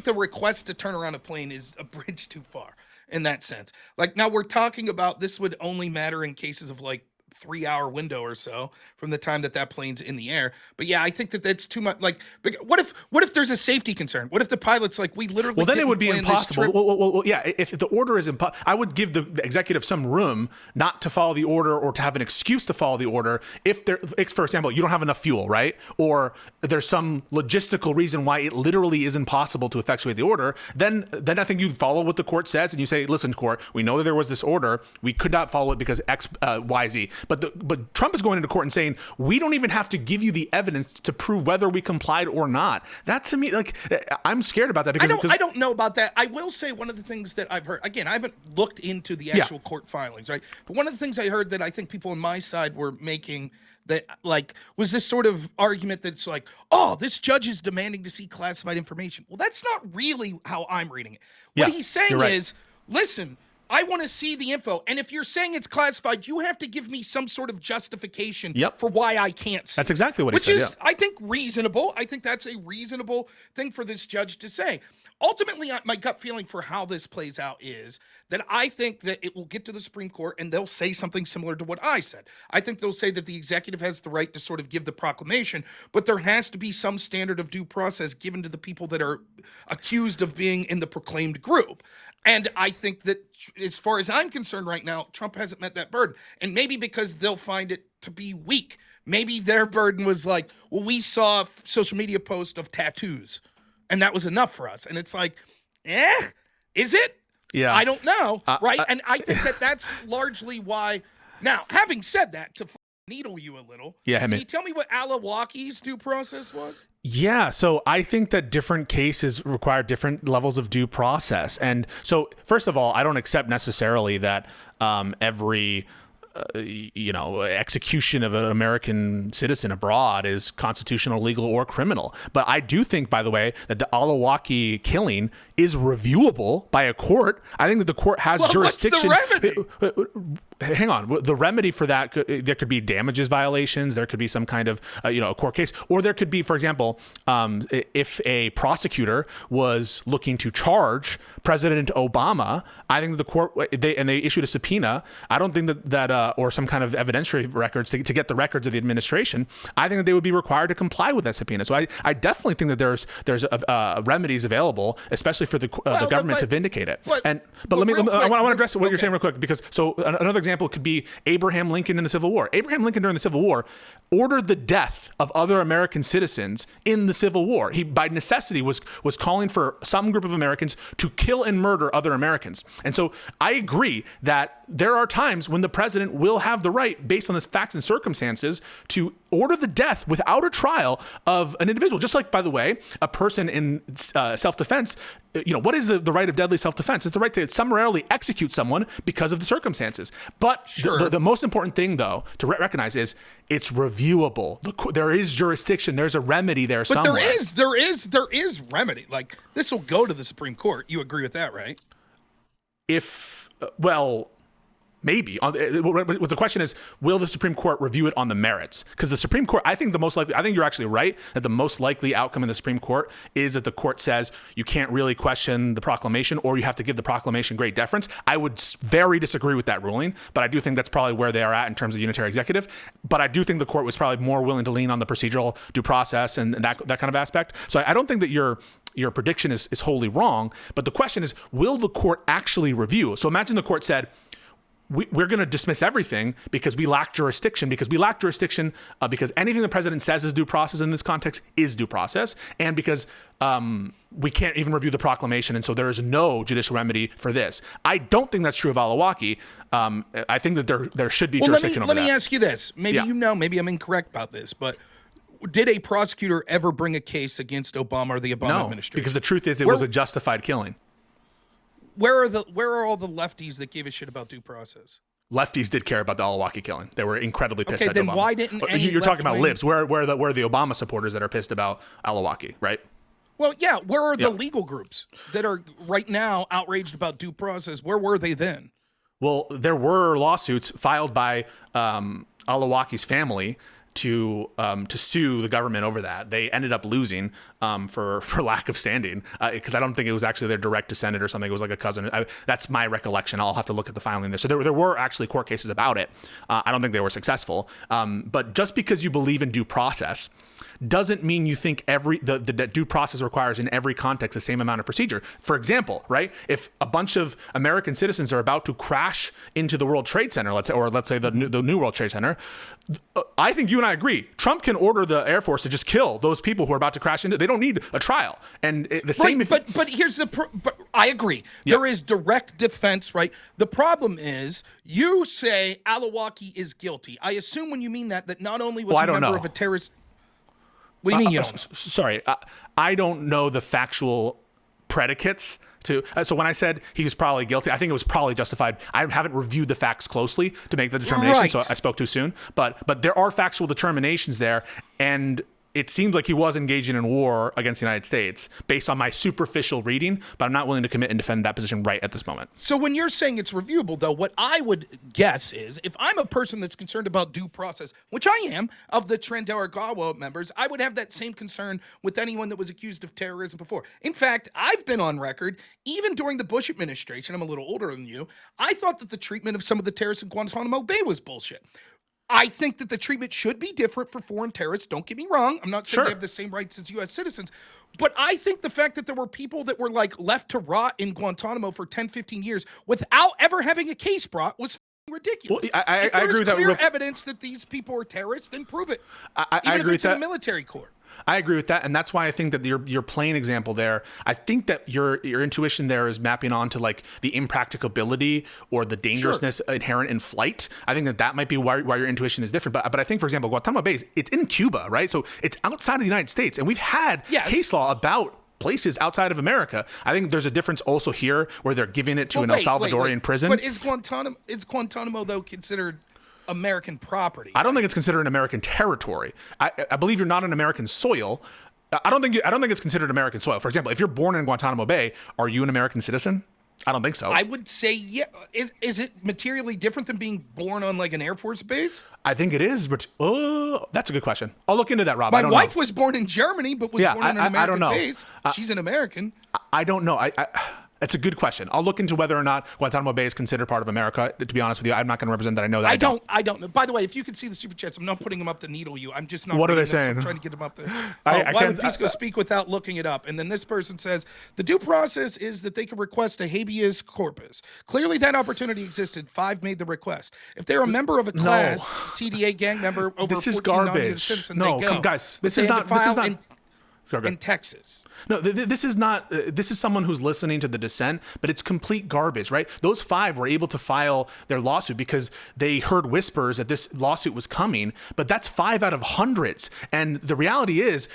the request to turn around a plane is a bridge too far in that sense. Like, now we're talking about this would only matter in cases of like 3-hour window or so from the time that plane's in the air. But yeah, I think that that's too much. Like, what if there's a safety concern? What if the pilot's like, we literally then it would be impossible. Well, yeah, if the order is impossible, I would give the executive some room not to follow the order or to have an excuse to follow the order. If for example, you don't have enough fuel, right? Or there's some logistical reason why it literally is impossible to effectuate the order, then I think you follow what the court says and you say, listen, court, we know that there was this order. We could not follow it because X, Y, Z. But Trump is going into court and saying, we don't even have to give you the evidence to prove whether we complied or not. That, to me, like, I'm scared about that, because I don't know about that. I will say one of the things that I've heard, again, I haven't looked into the actual court filings, right? But one of the things I heard that I think people on my side were making that, like, was this sort of argument that's like, oh, this judge is demanding to see classified information. Well, that's not really how I'm reading it. What he's saying is, listen, I want to see the info. And if you're saying it's classified, you have to give me some sort of justification for why I can't see. That's exactly what he which said. Which Yeah. is, I think, reasonable. I think that's a reasonable thing for this judge to say. Ultimately, my gut feeling for how this plays out is that I think that it will get to the Supreme Court and they'll say something similar to what I said. I think they'll say that the executive has the right to sort of give the proclamation, but there has to be some standard of due process given to the people that are accused of being in the proclaimed group. And I think that, as far as I'm concerned right now, Trump hasn't met that burden. And maybe because they'll find it to be weak. Maybe their burden was like, well, we saw a social media post of tattoos, and that was enough for us. And it's like, is it? Yeah. I don't know, right? And I think that that's largely why. Now, having said that, to needle you a little, can you tell me what Alawaki's due process was? Yeah, so I think that different cases require different levels of due process. And so, first of all, I don't accept necessarily that every execution of an American citizen abroad is constitutional, legal, or criminal. But I do think, by the way, that the Alawaki killing is reviewable by a court. I think that the court has jurisdiction. What's the remedy? Hang on. The remedy for that, there could be damages violations. There could be some kind of, a court case. Or there could be, for example, if a prosecutor was looking to charge President Obama, I think that the court, they issued a subpoena. I don't think that or some kind of evidentiary records to get the records of the administration. I think that they would be required to comply with that subpoena. So I definitely think that there's remedies available, especially for the government to vindicate it. But let me I want to address what you're saying real quick, because another example could be Abraham Lincoln in the Civil War. Abraham Lincoln during the Civil War ordered the death of other American citizens in the Civil War. He, by necessity, was calling for some group of Americans to kill and murder other Americans. And so I agree that there are times when the president will have the right, based on the facts and circumstances, to order the death without a trial of an individual. Just like, by the way, a person in self-defense, what is the right of deadly self-defense? It's the right to summarily execute someone because of the circumstances. But the most important thing, though, to recognize is it's reviewable. There is jurisdiction. There's a remedy there somewhere. But there is remedy. Like, this will go to the Supreme Court. You agree with that, right? Maybe. The question is, will the Supreme Court review it on the merits? Because the Supreme Court, I think you're actually right, that the most likely outcome in the Supreme Court is that the court says you can't really question the proclamation, or you have to give the proclamation great deference. I would very disagree with that ruling, but I do think that's probably where they are at in terms of unitary executive. But I do think the court was probably more willing to lean on the procedural due process and that kind of aspect. So I don't think that your prediction is wholly wrong, but the question is, will the court actually review? So imagine the court said, we're going to dismiss everything because we lack jurisdiction, because anything the president says is due process in this context is due process, and because we can't even review the proclamation, and so there is no judicial remedy for this. I don't think that's true of Alawaki. I think that there should be jurisdiction over that. Let me ask you this. Maybe maybe I'm incorrect about this, but did a prosecutor ever bring a case against Obama or the Obama administration? Because the truth is it was a justified killing. Where are all the lefties that gave a shit about due process? Lefties did care about the Alawaki killing. They were incredibly pissed at Obama. Then why didn't any You're talking about libs. Where are the Obama supporters that are pissed about Alawaki, right? Well, yeah. Where are the legal groups that are right now outraged about due process? Where were they then? Well, there were lawsuits filed by Alawaki's family to sue the government over that. They ended up losing for lack of standing, because I don't think it was actually their direct descendant or something. It was like a cousin. That's my recollection. I'll have to look at the filing there. So there were actually court cases about it. I don't think they were successful. But just because you believe in due process doesn't mean you think the due process requires in every context the same amount of procedure. For example, right? If a bunch of American citizens are about to crash into the World Trade Center, let's say the new World Trade Center, I think you and I agree. Trump can order the Air Force to just kill those people who are about to crash into. They don't need a trial. And same. But here's but I agree. Yep. There is direct defense, right? The problem is you say Alawaki is guilty. I assume when you mean that not only was he a member of a terrorist. What do you mean you don't know? Sorry, I don't know the factual predicates to. So when I said he was probably guilty, I think it was probably justified. I haven't reviewed the facts closely to make the determination, so I spoke too soon. But there are factual determinations there, and it seems like he was engaging in war against the United States based on my superficial reading, but I'm not willing to commit and defend that position right at this moment. So when you're saying it's reviewable, though, what I would guess is if I'm a person that's concerned about due process, which I am, of the Trandara members, I would have that same concern with anyone that was accused of terrorism before. In fact, I've been on record, even during the Bush administration, I'm a little older than you, I thought that the treatment of some of the terrorists in Guantanamo Bay was bullshit. I think that the treatment should be different for foreign terrorists. Don't get me wrong. I'm not saying they have the same rights as U.S. citizens. But I think the fact that there were people that were like left to rot in Guantanamo for 10, 15 years without ever having a case brought was ridiculous. Well, I agree with that. If there's clear evidence that these people are terrorists, then prove it. I Even agree if it's with in that. a military court. I agree with that, and that's why I think that your plain example there, I think that your intuition there is mapping onto like the impracticability or the dangerousness inherent in flight. I think that might be why your intuition is different. But I think, for example, Guantanamo Bay, it's in Cuba, right? So it's outside of the United States, and we've had case law about places outside of America. I think there's a difference also here where they're giving it to an El Salvadorian prison. But is Guantanamo though considered American property? I don't think it's considered an American territory. I believe you're not on American soil. I don't think it's considered American soil. For example, if you're born in Guantanamo Bay, are you an American citizen? I don't think so. I would say, yeah. Is it materially different than being born on like an Air Force base? I think it is, but that's a good question. I'll look into that, Rob. My wife was born in Germany, but was born on an American base. She's an American. I don't know. It's a good question. I'll look into whether or not Guantanamo Bay is considered part of America. To be honest with you, I'm not going to represent that. I know that. I don't know. By the way, if you could see the super chats, I'm not putting them up to needle you. I'm just not. What are they them, saying? So I'm trying to get them up there. Why would Pisco speak without looking it up? And then this person says the due process is that they can request a habeas corpus. Clearly, that opportunity existed. 5 made the request. If they're a member of a class, TDA gang member over this is 14 garbage. citizen, No, they go. guys, this is not. This is not. In Texas. No, this is not. This is someone who's listening to the dissent, but it's complete garbage, right? Those 5 were able to file their lawsuit because they heard whispers that this lawsuit was coming, but that's 5 out of hundreds. And the reality is,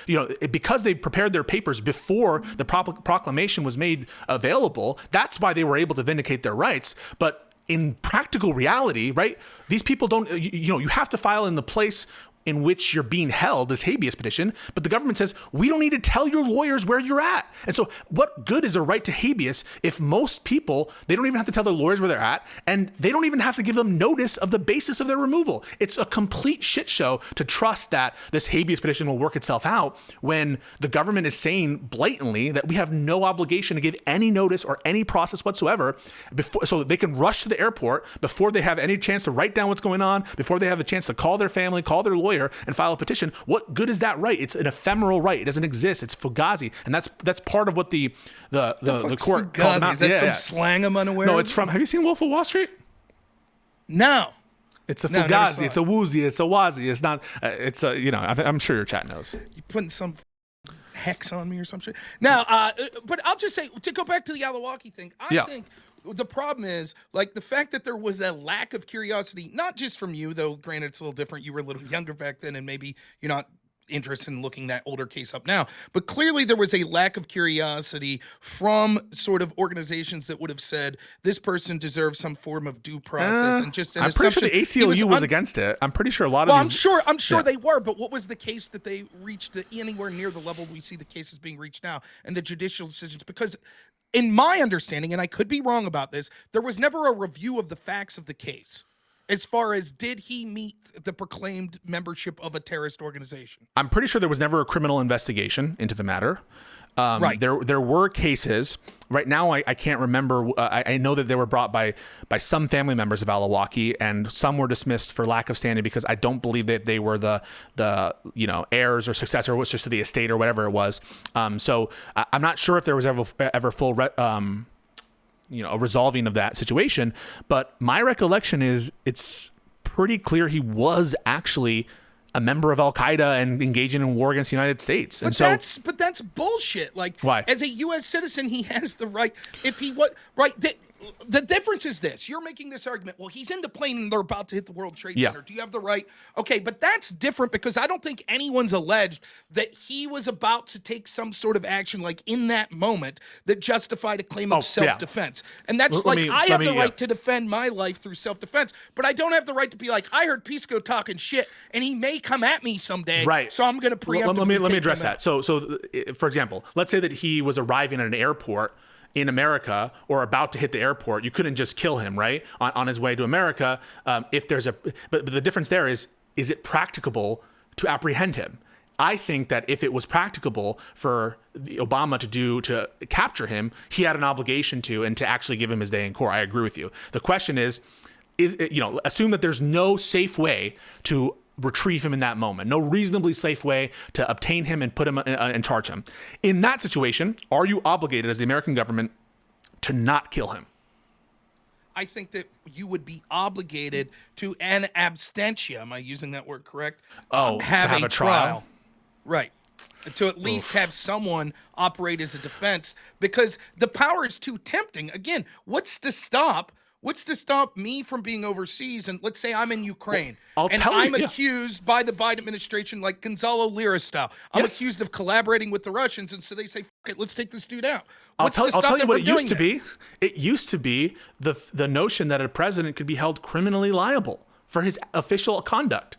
because they prepared their papers before the proclamation was made available, that's why they were able to vindicate their rights. But in practical reality, right, these people don't, you have to file in the place in which you're being held, this habeas petition, but the government says, we don't need to tell your lawyers where you're at. And so what good is a right to habeas if most people, they don't even have to tell their lawyers where they're at, and they don't even have to give them notice of the basis of their removal? It's a complete shit show to trust that this habeas petition will work itself out when the government is saying blatantly that we have no obligation to give any notice or any process whatsoever so that they can rush to the airport before they have any chance to write down what's going on, before they have a chance to call their family, call their lawyer, and file a petition. What good is that right? It's an ephemeral right. It doesn't exist. It's fugazi, and that's part of what the court called. Is that some slang I'm unaware of? No, it's from. Have you seen Wolf of Wall Street? No. It's a fugazi. It's a woozy. It's a wazi. It's not. It's a. I'm sure your chat knows. You putting some hex on me or some shit. Now, but I'll just say, to go back to the Alawaki thing, I think the problem is, like, the fact that there was a lack of curiosity, not just from you, though, granted, it's a little different. You were a little younger back then, and maybe you're not interested in looking that older case up now. But clearly there was a lack of curiosity from sort of organizations that would have said, this person deserves some form of due process. And just an I'm pretty sure the ACLU was against it. I'm pretty sure a lot of these... I'm sure they were, but what was the case that they reached anywhere near the level we see the cases being reached now and the judicial decisions? Because in my understanding, and I could be wrong about this, there was never a review of the facts of the case as far as did he meet the proclaimed membership of a terrorist organization. I'm pretty sure there was never a criminal investigation into the matter. Right. There were cases. Right now, I can't remember. I know that they were brought by some family members of Alawaki, and some were dismissed for lack of standing because I don't believe that they were the heirs or successor, was just to the estate or whatever it was. So I'm not sure if there was ever full a resolving of that situation. But my recollection is it's pretty clear he was actually a member of Al-Qaeda and engaging in war against the United States. But that's bullshit. Like, why? As a U.S. citizen, he has the right. If he was right, the difference is this. You're making this argument. Well, he's in the plane and they're about to hit the World Trade Yeah. Center. Do you have the right? Okay, but that's different because I don't think anyone's alleged that he was about to take some sort of action like in that moment that justified a claim of self-defense. And that's I have the right to defend my life through self-defense, but I don't have the right to be like, I heard Pisco talking shit and he may come at me someday. Right. So I'm going to preemptively let me address that. So for example, let's say that he was arriving at an airport in America or about to hit the airport. You couldn't just kill him, right? On his way to America. If there's but the difference there is it practicable to apprehend him? I think that if it was practicable for Obama to capture him, he had an obligation to, and to actually give him his day in court. I agree with you. The question is, assume that there's no safe way to retrieve him in that moment, no reasonably safe way to obtain him and put him and charge him. In that situation, are you obligated as the American government to not kill him? I think that you would be obligated to an absentia. Am I using that word correct? Have a trial. Right. To at least have someone operate as a defense, because the power is too tempting. Again, what's to stop me from being overseas? And let's say I'm in Ukraine I'm accused by the Biden administration, like Gonzalo Lira style. I'm accused of collaborating with the Russians. And so they say, fuck it, let's take this dude out. I'll tell you what it used to be. It used to be the notion that a president could be held criminally liable for his official conduct.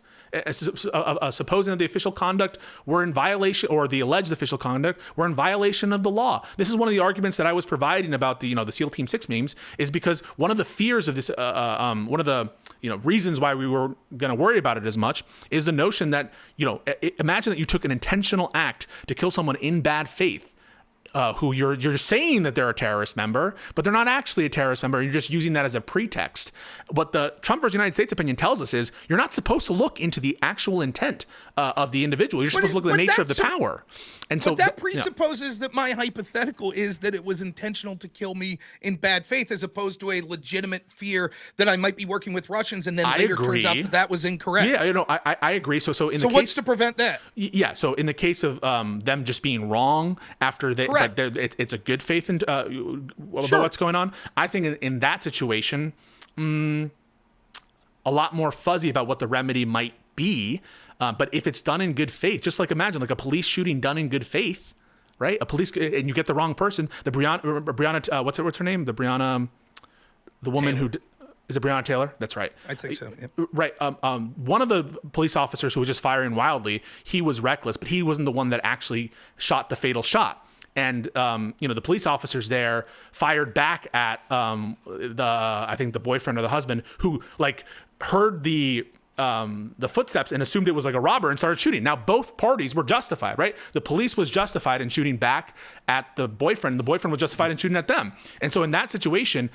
Supposing that the official conduct were in violation, or the alleged official conduct were in violation of the law. This is one of the arguments that I was providing about the SEAL Team 6 memes, is because one of the fears of this, one of the reasons why we were going to worry about it as much is the notion that, imagine that you took an intentional act to kill someone in bad faith. Who you're saying that they're a terrorist member, but they're not actually a terrorist member. You're just using that as a pretext. What the Trump versus United States opinion tells us is you're not supposed to look into the actual intent of the individual. You're supposed to look at the nature of the power. And so that presupposes that my hypothetical is that it was intentional to kill me in bad faith, as opposed to a legitimate fear that I might be working with Russians, and then later turns out that was incorrect. Yeah, I agree. So what's to prevent that? Yeah. So in the case of them just being wrong after they. It's a good faith in about what's going on. I think in that situation, a lot more fuzzy about what the remedy might be. But if it's done in good faith, just like imagine like a police shooting done in good faith, right? And you get the wrong person. The Breonna, what's her name? The Breonna, the woman Taylor. Is it Breonna Taylor? That's right. I think so. Yep. Right. One of the police officers who was just firing wildly, he was reckless, but he wasn't the one that actually shot the fatal shot. And the police officers there fired back at I think the boyfriend or the husband, who like heard the footsteps and assumed it was like a robber and started shooting. Now both parties were justified, right? The police was justified in shooting back at the boyfriend. The boyfriend was justified in shooting at them. And so in that situation,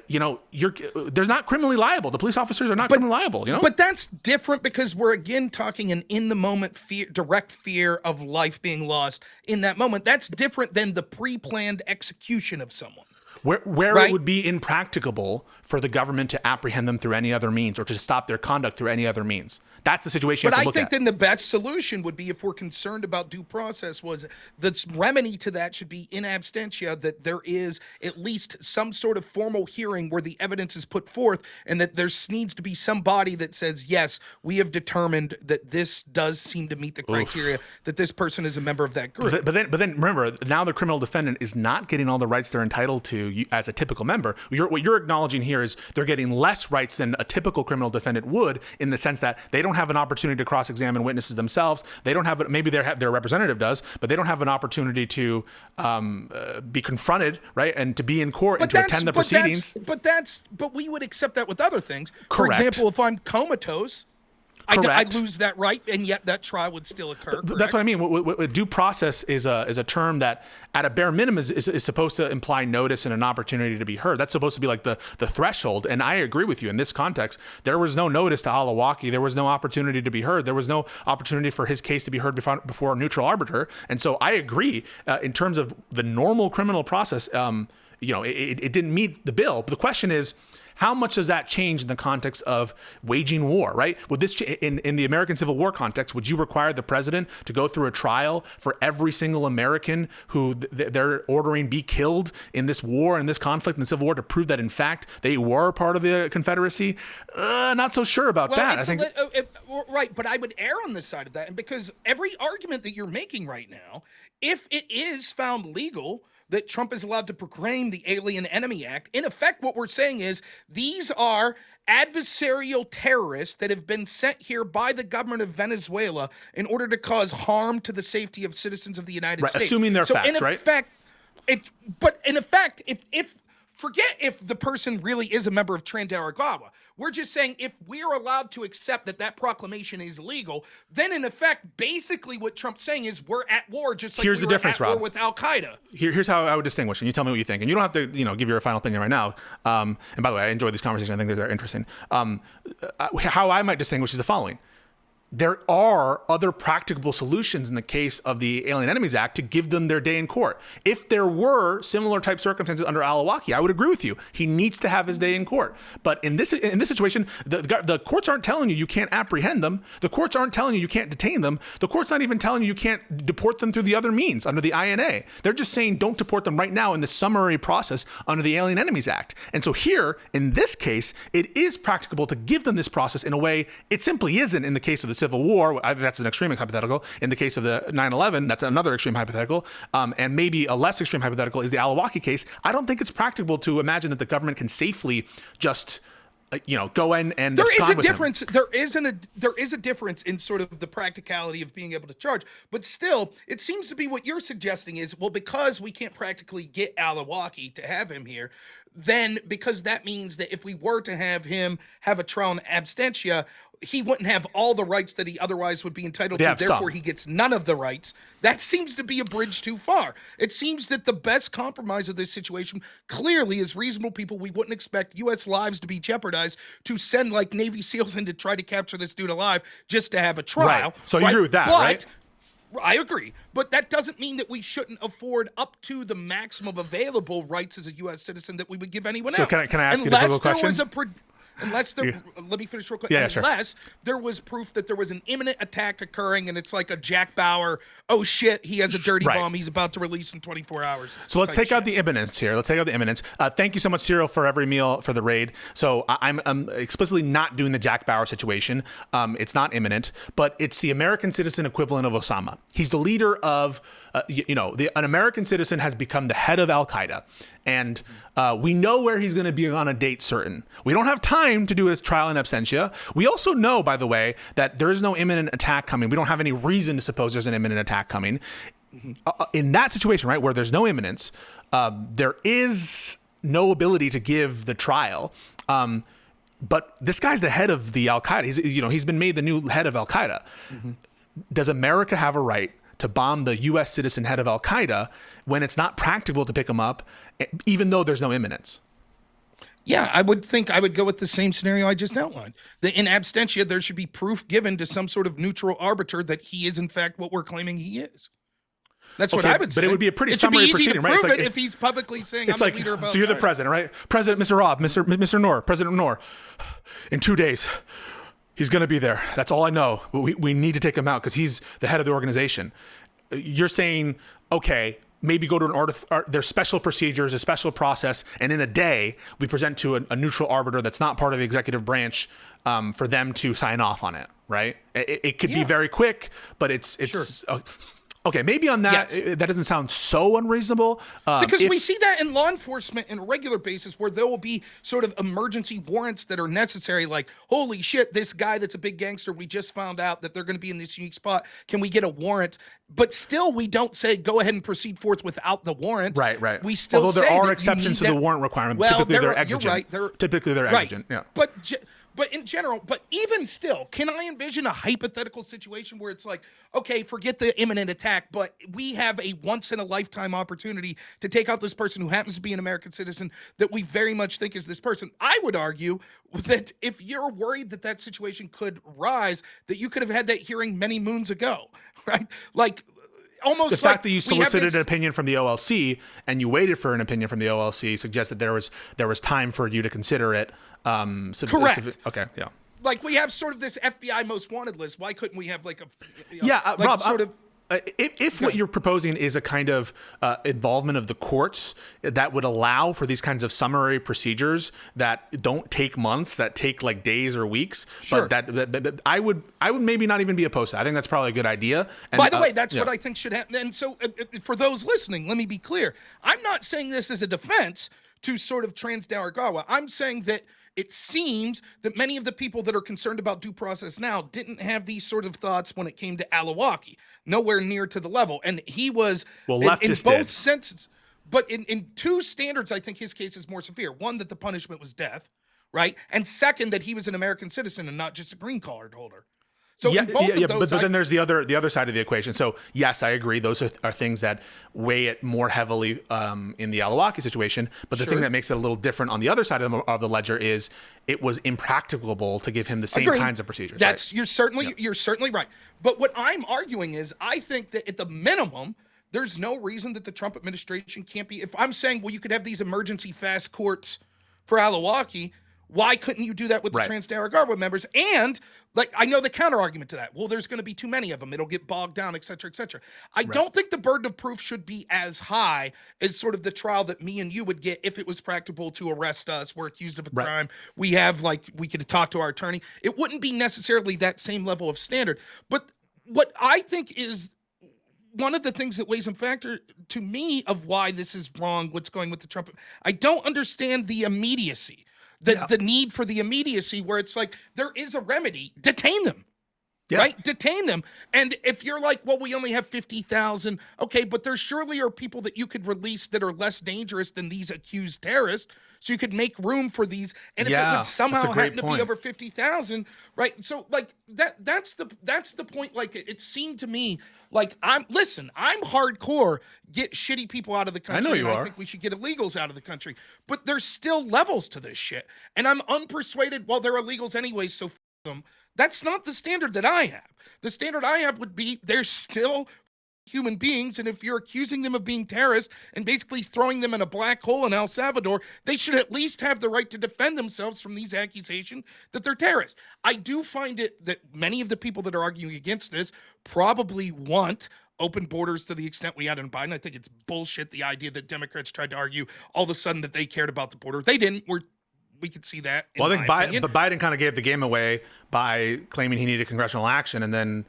they're not criminally liable. The police officers are not criminally liable. But that's different because we're again talking an in the moment fear, direct fear of life being lost in that moment. That's different than the pre-planned execution of someone. Where it would be impracticable for the government to apprehend them through any other means, or to stop their conduct through any other means. That's the situation you have to look at. But I think then the best solution would be, if we're concerned about due process, was the remedy to that should be in absentia, that there is at least some sort of formal hearing where the evidence is put forth, and that there needs to be some body that says, yes, we have determined that this does seem to meet the criteria, that this person is a member of that group. But then remember, now the criminal defendant is not getting all the rights they're entitled to as a typical member. What you're acknowledging here is they're getting less rights than a typical criminal defendant would, in the sense that they don't have an opportunity to cross-examine witnesses themselves. They don't have, maybe their representative does, but they don't have an opportunity to be confronted, right, and to be in court and to attend the proceedings. But we would accept that with other things. Correct. For example, if I'm comatose, I lose that right, and yet that trial would still occur. Correct? That's what I mean. Due process is a term that, at a bare minimum, is supposed to imply notice and an opportunity to be heard. That's supposed to be like the threshold. And I agree with you in this context. There was no notice to Alawaki. There was no opportunity to be heard. There was no opportunity for his case to be heard before a neutral arbiter. And so I agree in terms of the normal criminal process. It didn't meet the bill. But the question is, How much does that change in the context of waging war, right? Would this in the American Civil War context, would you require the president to go through a trial for every single American who they're ordering be killed in this war, in this conflict, in the Civil War, to prove that in fact they were part of the Confederacy? Not so sure about that. I think right, but I would err on the side of that, and because every argument that you're making right now, if it is found legal that Trump is allowed to proclaim the Alien Enemy Act, in effect, what we're saying is these are adversarial terrorists that have been sent here by the government of Venezuela in order to cause harm to the safety of citizens of the United States. Assuming they're facts, right? But in effect, if forget if the person really is a member of Trinidad. We're just saying if we're allowed to accept that proclamation is legal, then in effect, basically what Trump's saying is we're at war, just like Here's we the were difference, at war Rob. with Al-Qaeda. Here's how I would distinguish, and you tell me what you think. And you don't have to, give your final opinion right now. And by the way, I enjoy these conversations. I think they're interesting. How I might distinguish is the following. There are other practicable solutions in the case of the Alien Enemies Act to give them their day in court. If there were similar type circumstances under Al-Awlaki, I would agree with you. He needs to have his day in court. But in this situation, the courts aren't telling you can't apprehend them. The courts aren't telling you can't detain them. The court's not even telling you can't deport them through the other means under the INA. They're just saying don't deport them right now in the summary process under the Alien Enemies Act. And so here, in this case, it is practicable to give them this process in a way it simply isn't in the case of the Civil War. That's an extreme hypothetical. In the case of the 9/11, that's another extreme hypothetical. And maybe a less extreme hypothetical is the Al-Awlaki case. I don't think it's practical to imagine that the government can safely just go in and there is a with difference. him. There is a difference in sort of the practicality of being able to charge, but still, it seems to be what you're suggesting is, well, because we can't practically get Al-Awlaki to have him here, then because that means that if we were to have him have a trial in absentia, he wouldn't have all the rights that he otherwise would be entitled to. Therefore, he gets none of the rights. That seems to be a bridge too far. It seems that the best compromise of this situation clearly is reasonable people. We wouldn't expect U.S. lives to be jeopardized to send like Navy SEALs in to try to capture this dude alive just to have a trial. Right. So you agree with that, right? I agree, but that doesn't mean that we shouldn't afford up to the maximum available rights as a U.S. citizen that we would give anyone else. So can I ask you a difficult question? Let me finish real quick. Yeah, sure. Unless there was proof that there was an imminent attack occurring and it's like a Jack Bauer, oh shit, he has a dirty bomb he's about to release in 24 hours. So let's take out the imminence here. Thank you so much, Cyril, for every meal for the raid. So I'm explicitly not doing the Jack Bauer situation. It's not imminent, but it's the American citizen equivalent of Osama. He's the leader of, an American citizen has become the head of Al-Qaeda. And we know where he's going to be on a date certain. We don't have time to do a trial in absentia. We also know, by the way, that there is no imminent attack coming. We don't have any reason to suppose there's an imminent attack coming. In that situation, right, where there's no imminence, there is no ability to give the trial. But this guy's the head of the Al-Qaeda. He's been made the new head of Al-Qaeda. Mm-hmm. Does America have a right to bomb the U.S. citizen head of Al-Qaeda when it's not practical to pick him up, even though there's no imminence? Yeah, I would think I would go with the same scenario I just outlined. That in absentia, there should be proof given to some sort of neutral arbiter that he is in fact what we're claiming he is. That's what I would say. But it would be a pretty summary proceeding, right? It should be easy to prove it if he's publicly saying I'm the leader of Al-Qaeda. So you're the president, right? President, Mr. Rob, Mr. Noerr, President Noerr. In 2 days, he's going to be there. That's all I know. We need to take him out because he's the head of the organization. You're saying, okay, maybe go to there's special procedures, a special process, and in a day, we present to a neutral arbiter that's not part of the executive branch for them to sign off on it, right? It could be very quick, but it's sure. Okay, maybe on that, that doesn't sound so unreasonable. Because we see that in law enforcement on a regular basis where there will be sort of emergency warrants that are necessary, like, holy shit, this guy that's a big gangster, we just found out that they're going to be in this unique spot. Can we get a warrant? But still, we don't say go ahead and proceed forth without the warrant. Right. We still Although there say are exceptions to the warrant requirement. Well, typically, they're exigent. You're right. Typically, they're exigent, yeah. But in general, but even still, can I envision a hypothetical situation where it's like, okay, forget the imminent attack, but we have a once-in-a-lifetime opportunity to take out this person who happens to be an American citizen that we very much think is this person. I would argue that if you're worried that that situation could rise, that you could have had that hearing many moons ago, right? Like, almost the fact that you we have solicited this- an opinion from the OLC and you waited for an opinion from the OLC suggests that there was time for you to consider it. Correct. Okay. Yeah. Like we have sort of this FBI most wanted list. Why couldn't we have like a like Rob, sort of if what you're proposing is a kind of involvement of the courts that would allow for these kinds of summary procedures that don't take months, that take like days or weeks, Sure. but that I would maybe not even be opposed to. I think that's probably a good idea. And, by the way, that's what I think should happen. And so for those listening, let me be clear. I'm not saying this as a defense to sort of Trans-Daragawa. I'm saying that it seems that many of the people that are concerned about due process now didn't have these sort of thoughts when it came to Alawaki, nowhere near to the level. And he was in leftists both did. senses. But in two standards, I think his case is more severe. One, that the punishment was death, right? And second, that he was an American citizen and not just a green card holder. So in both of those, but then there's the other side of the equation. So yes, I agree. Those are things that weigh it more heavily in the Alawaki situation. But the thing that makes it a little different on the other side of the ledger is it was impracticable to give him the same kinds of procedures. That's you're certainly right. But what I'm arguing is I think that at the minimum, there's no reason that the Trump administration can't be. If I'm saying, well, you could have these emergency fast courts for Alawaki, why couldn't you do that with the Trans-Daragawa members? And like, I know the counter argument to that. Well, there's going to be too many of them. It'll get bogged down, et cetera, et cetera. I don't think the burden of proof should be as high as sort of the trial that me and you would get if it was practicable to arrest us. We're accused of a crime. We have we could talk to our attorney. It wouldn't be necessarily that same level of standard. But what I think is one of the things that weighs in factor to me of why this is wrong, what's going with the Trump, I don't understand the immediacy. The need for the immediacy where it's like, there is a remedy, detain them, right? Detain them. And if you're like, well, we only have 50,000, okay, but there surely are people that you could release that are less dangerous than these accused terrorists. So you could make room for these. And if it would somehow happen to be over 50,000, right? So like that's the point. Like it seemed to me like I'm hardcore, get shitty people out of the country. I know you are. I think we should get illegals out of the country. But there's still levels to this shit. And I'm unpersuaded, well, they're illegals anyway, so f them. That's not the standard that I have. The standard I have would be they're still human beings, and if you're accusing them of being terrorists and basically throwing them in a black hole in El Salvador, they should at least have the right to defend themselves from these accusations that they're terrorists. I do find it that many of the people that are arguing against this probably want open borders to the extent we had in Biden. I think it's bullshit, the idea that Democrats tried to argue all of a sudden that they cared about the border. They didn't. We could see that. Well, I think Biden kind of gave the game away by claiming he needed congressional action and then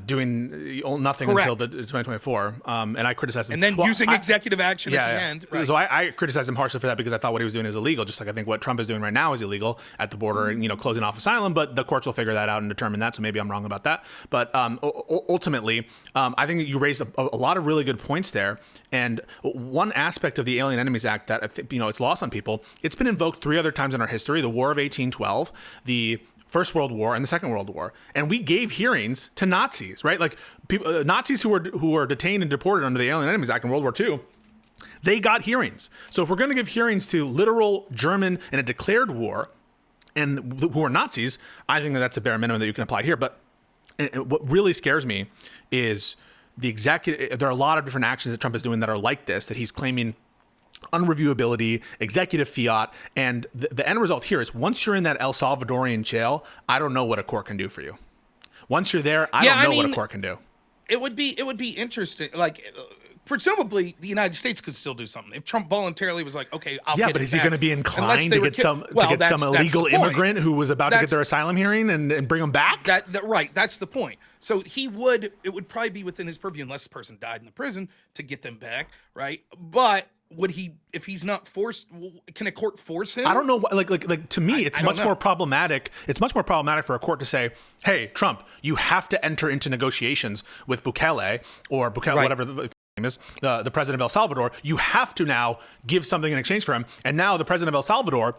doing nothing until the 2024. And I criticized him. And then using executive action at the end. Right. So I criticized him harshly for that because I thought what he was doing is illegal, just like I think what Trump is doing right now is illegal at the border, and, closing off asylum, but the courts will figure that out and determine that. So maybe I'm wrong about that. But ultimately, I think that you raised a lot of really good points there. And one aspect of the Alien Enemies Act that I think, it's lost on people, it's been invoked 3 other times in our history: the War of 1812, the First World War, and the Second World War, and we gave hearings to Nazis, right? Like people, Nazis who were detained and deported under the Alien Enemies Act in World War II, they got hearings. So if we're going to give hearings to literal German in a declared war, and who are Nazis, I think that's a bare minimum that you can apply here. But what really scares me is the executive. There are a lot of different actions that Trump is doing that are like this, that he's claiming unreviewability, executive fiat, and the end result here is once you're in that El Salvadorian jail, I don't know what a court can do for you. Once you're there, I don't know what a court can do. It would be interesting. Like, presumably, the United States could still do something if Trump voluntarily was like, "Okay, I'll get it but is he going to be inclined to get some illegal the immigrant who was about to get their asylum hearing and bring them back? Right. That's the point. So it would probably be within his purview, unless the person died in the prison, to get them back, right? But would he, if he's not forced, can a court force him? I don't know. Like to me, it's much more problematic. It's much more problematic for a court to say, "Hey, Trump, you have to enter into negotiations with Bukele or whatever the name is, the president of El Salvador. You have to now give something in exchange for him." And now the president of El Salvador,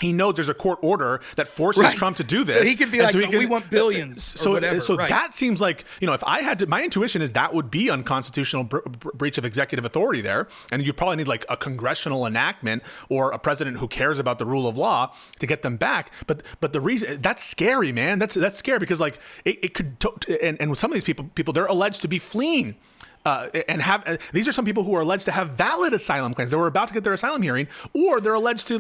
he knows there's a court order that forces Trump to do this. So he can be like, we want billions or whatever. So that seems like, if I had to, my intuition is that would be unconstitutional breach of executive authority there. And you probably need like a congressional enactment or a president who cares about the rule of law to get them back. But the reason, that's scary, man. That's scary because like it could, and some of these people, they're alleged to be fleeing and have these are some people who are alleged to have valid asylum claims. They were about to get their asylum hearing, or they're alleged to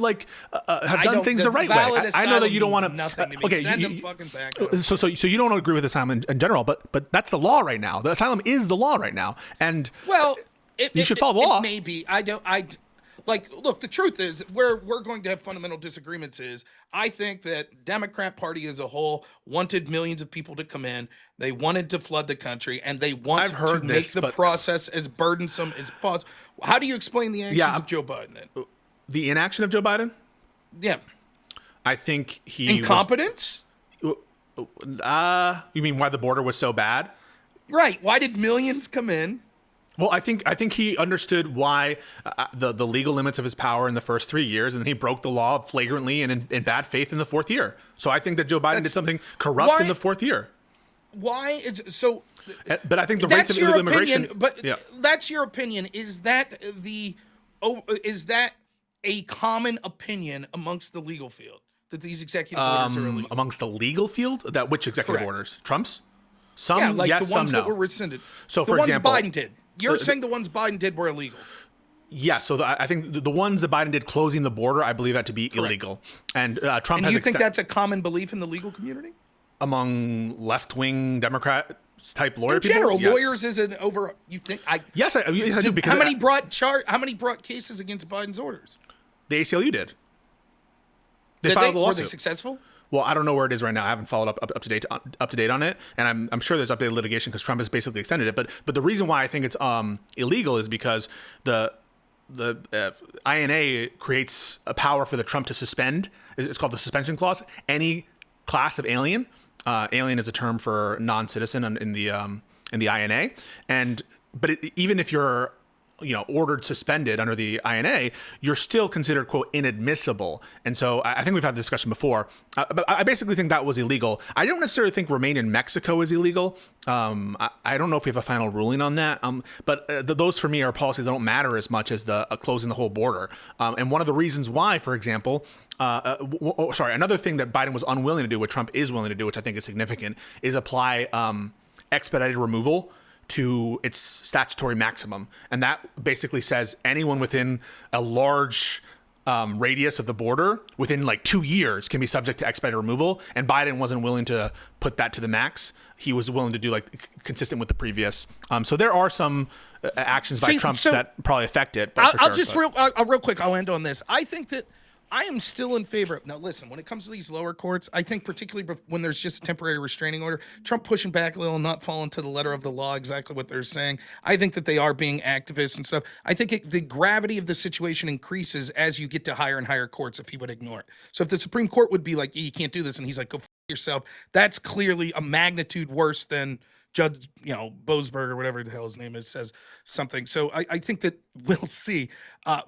have done things the right way. I know that you don't want to. Okay, send them fucking back. So you don't agree with asylum in general, but that's the law right now. The asylum is the law right now, and well, you should follow the law. Maybe I don't. Like, look, the truth is, where we're going to have fundamental disagreements is, I think that Democrat Party as a whole wanted millions of people to come in. They wanted to flood the country, and they wanted to make the process as burdensome as possible. How do you explain the actions of Joe Biden then? The inaction of Joe Biden? Yeah. I think he incompetence? You mean why the border was so bad? Right. Why did millions come in? Well, I think he understood why the legal limits of his power in the first 3 years, and then he broke the law flagrantly and in bad faith in the fourth year. So I think that Joe Biden did something corrupt in the fourth year. Why is so? But I think the rates of illegal immigration. But that's your opinion. Is that a common opinion amongst the legal field that these executive orders are illegal? Amongst the legal field, that which executive orders? Trump's? Some yes, the ones that were rescinded. So the for ones example, Biden did. You're saying the ones Biden did were illegal. Yeah, so I think the ones that Biden did closing the border, I believe that to be illegal. And Trump and has. You think that's a common belief in the legal community? Among left-wing Democrats type lawyer people? In general, lawyers isn't over. You think? Yes, I do. Because how many brought cases against Biden's orders? The ACLU did. They filed a lawsuit. Were they successful? Well, I don't know where it is right now. I haven't followed up to date on it, and I'm sure there's updated litigation because Trump has basically extended it. But the reason why I think it's illegal is because the INA creates a power for the Trump to suspend. It's called the suspension clause. Any class of alien. Alien is a term for non-citizen in the INA, but even if you're ordered suspended under the INA, you're still considered, quote, inadmissible. And so I think we've had this discussion before, but I basically think that was illegal. I don't necessarily think remain in Mexico is illegal. I don't know if we have a final ruling on that. But those for me are policies that don't matter as much as the closing the whole border. And one of the reasons why, for example, another thing that Biden was unwilling to do, what Trump is willing to do, which I think is significant, is apply expedited removal to its statutory maximum. And that basically says anyone within a large radius of the border within like 2 years can be subject to expedited removal. And Biden wasn't willing to put that to the max. He was willing to do like consistent with the previous. So there are some actions by Trump that probably affect it. Real quick, I'll end on this. I think that I am still in favor of, now listen, when it comes to these lower courts, I think particularly when there's just a temporary restraining order, Trump pushing back a little, not falling to the letter of the law, exactly what they're saying. I think that they are being activists and stuff. I think the gravity of the situation increases as you get to higher and higher courts if he would ignore it. So if the Supreme Court would be like, you can't do this, and he's like, go f*** yourself, that's clearly a magnitude worse than Judge, Boasberg or whatever the hell his name is, says something. So I think that we'll see.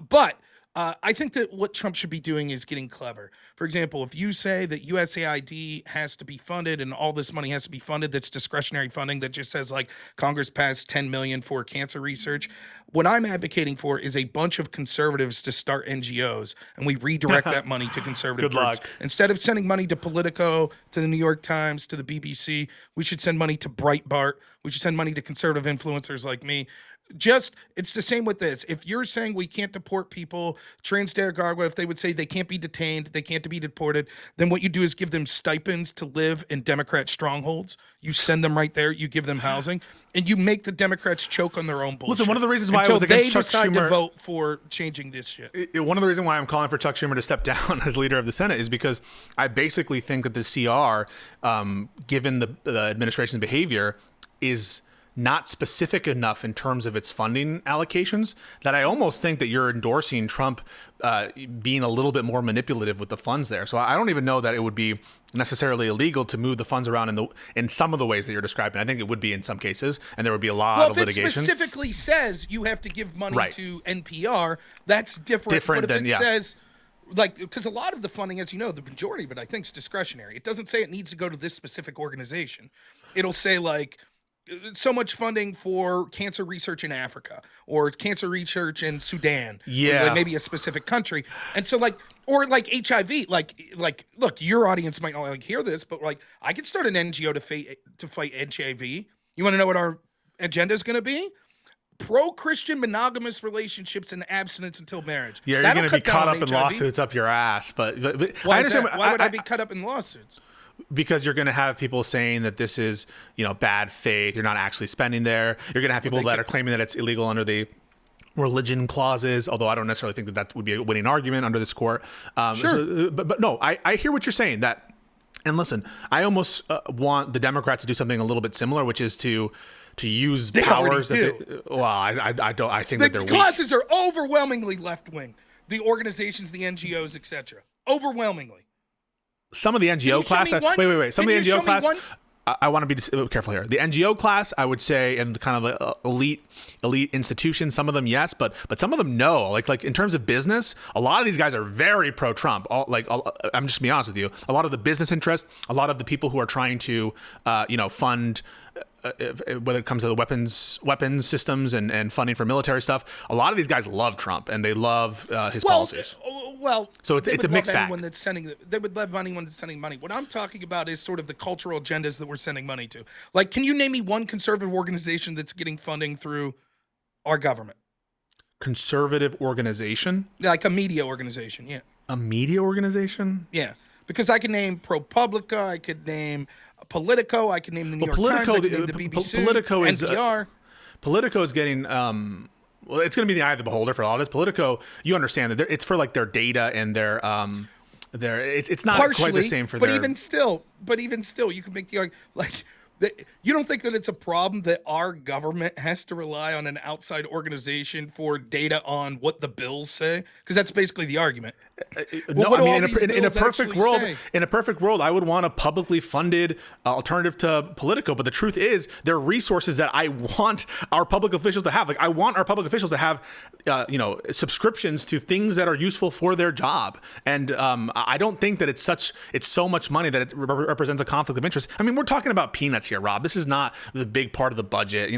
But I think that what Trump should be doing is getting clever. For example, if you say that USAID has to be funded and all this money has to be funded, that's discretionary funding that just says like Congress passed $10 million for cancer research. What I'm advocating for is a bunch of conservatives to start NGOs, and we redirect that money to conservative groups. Instead of sending money to Politico, to the New York Times, to the BBC, we should send money to Breitbart. We should send money to conservative influencers like me. It's the same with this. If you're saying we can't deport people, Transdergarwa, if they would say they can't be detained, they can't be deported, then what you do is give them stipends to live in Democrat strongholds. You send them right there, you give them housing, and you make the Democrats choke on their own bullshit. Listen, one of the reasons why I was against Chuck Schumer, to vote for changing this shit. One of the reasons why I'm calling for Chuck Schumer to step down as leader of the Senate is because I basically think that the CR, given the administration's behavior, is not specific enough in terms of its funding allocations that I almost think that you're endorsing Trump being a little bit more manipulative with the funds there. So I don't even know that it would be necessarily illegal to move the funds around in some of the ways that you're describing. I think it would be in some cases, and there would be a lot of litigation. Well, if it specifically says you have to give money to NPR, that's different. But if it says, because a lot of the funding, as you know, the majority of it, I think, is discretionary. It doesn't say it needs to go to this specific organization. It'll say like, so much funding for cancer research in Africa or cancer research in Sudan, or maybe a specific country. And so or HIV, look, your audience might not hear this, but I could start an NGO to fight HIV. You want to know what our agenda is going to be? pro-Christian monogamous relationships and abstinence until marriage. Yeah, you're That'll going to be cut caught down up on in HIV. lawsuits up your ass. But Why I is understand. that? Why would I be cut up in lawsuits? Because you're going to have people saying that this is, bad faith. You're not actually spending there. You're going to have people that are claiming that it's illegal under the religion clauses, although I don't necessarily think that would be a winning argument under this court. Sure. But no, I hear what you're saying. And listen, I almost want the Democrats to do something a little bit similar, which is to use powers that I don't. I think that they're The weak. clauses are overwhelmingly left-wing. The organizations, the NGOs, etc. Overwhelmingly. Some of the NGO class. Wait. Some of the NGO class. I want to be careful here. The NGO class, I would say, and kind of elite institutions. Some of them, yes, but some of them, no. Like in terms of business, a lot of these guys are very pro-Trump. I'm just gonna be honest with you. A lot of the business interests, a lot of the people who are trying to, fund. Whether it comes to the weapons systems and funding for military stuff, a lot of these guys love Trump and they love his policies. So it's a mixed bag. They would love anyone that's sending money. What I'm talking about is sort of the cultural agendas that we're sending money to. Like, can you name me one conservative organization that's getting funding through our government? Conservative organization? Like a media organization, yeah. A media organization? Yeah, because I can name ProPublica, I could name Politico, I could name the New York Times, I could name the BBC, Politico NPR. Politico is getting well, it's going to be the eye of the beholder for a lot of this. Politico, you understand that it's for like their data and their it's not Partially, quite the same for but their. even still, you can make the argument like. You don't think that it's a problem that our government has to rely on an outside organization for data on what the bills say? Because that's basically the argument. No, I mean, in a perfect world, I would want a publicly funded alternative to Politico. But the truth is, there are resources that I want our public officials to have. Like, I want our public officials to have, subscriptions to things that are useful for their job. And I don't think that it's so much money that it represents a conflict of interest. I mean, we're talking about peanuts here, Rob. This is not the big part of the budget.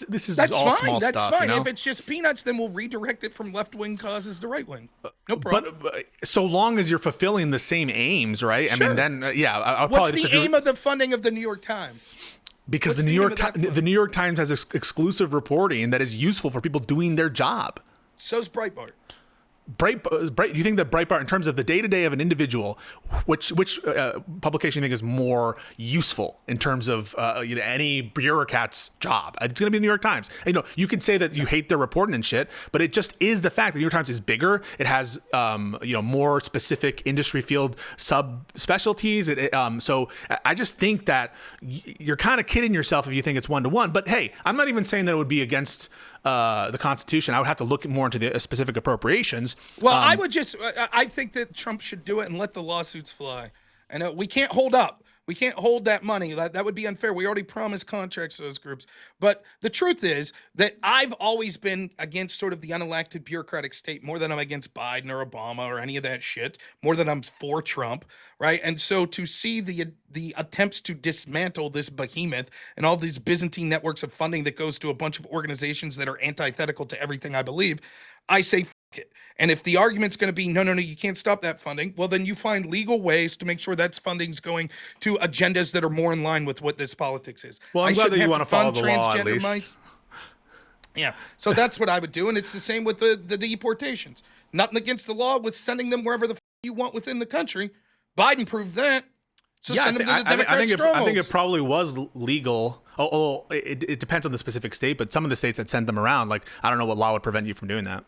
This is all small stuff. That's fine. If it's just peanuts, then we'll redirect it from left-wing causes to right-wing. No problem. But so long as you're fulfilling the same aims, right? Sure. I mean, then I'll What's probably the aim of the funding of the New York Times? Because the New York Times has exclusive reporting that is useful for people doing their job. So's Breitbart. Do you think that Breitbart, in terms of the day-to-day of an individual, which publication you think is more useful in terms of any bureaucrat's job? It's going to be the New York Times. You could say that you hate their reporting and shit, but it just is the fact that the New York Times is bigger. It has more specific industry field subspecialties. So I just think that you're kind of kidding yourself if you think it's one-to-one. But hey, I'm not even saying that it would be against the Constitution. I would have to look more into the specific appropriations. Well, I think that Trump should do it and let the lawsuits fly. And we can't hold up. We can't hold that money. That would be unfair. We already promised contracts to those groups. But the truth is that I've always been against sort of the unelected bureaucratic state more than I'm against Biden or Obama or any of that shit, more than I'm for Trump, right? And so to see the attempts to dismantle this behemoth and all these Byzantine networks of funding that goes to a bunch of organizations that are antithetical to everything I believe, I say fuck it. And if the argument's going to be, no, you can't stop that funding, well, then you find legal ways to make sure that funding's going to agendas that are more in line with what this politics is. Well, I'm glad that you want to follow the law, at least. Yeah, so that's what I would do, and it's the same with the deportations. Nothing against the law with sending them wherever the you want within the country. Biden proved that. So send them to the Democrat strongholds. I think it probably was legal. It depends on the specific state, but some of the states that sent them around, like, I don't know what law would prevent you from doing that.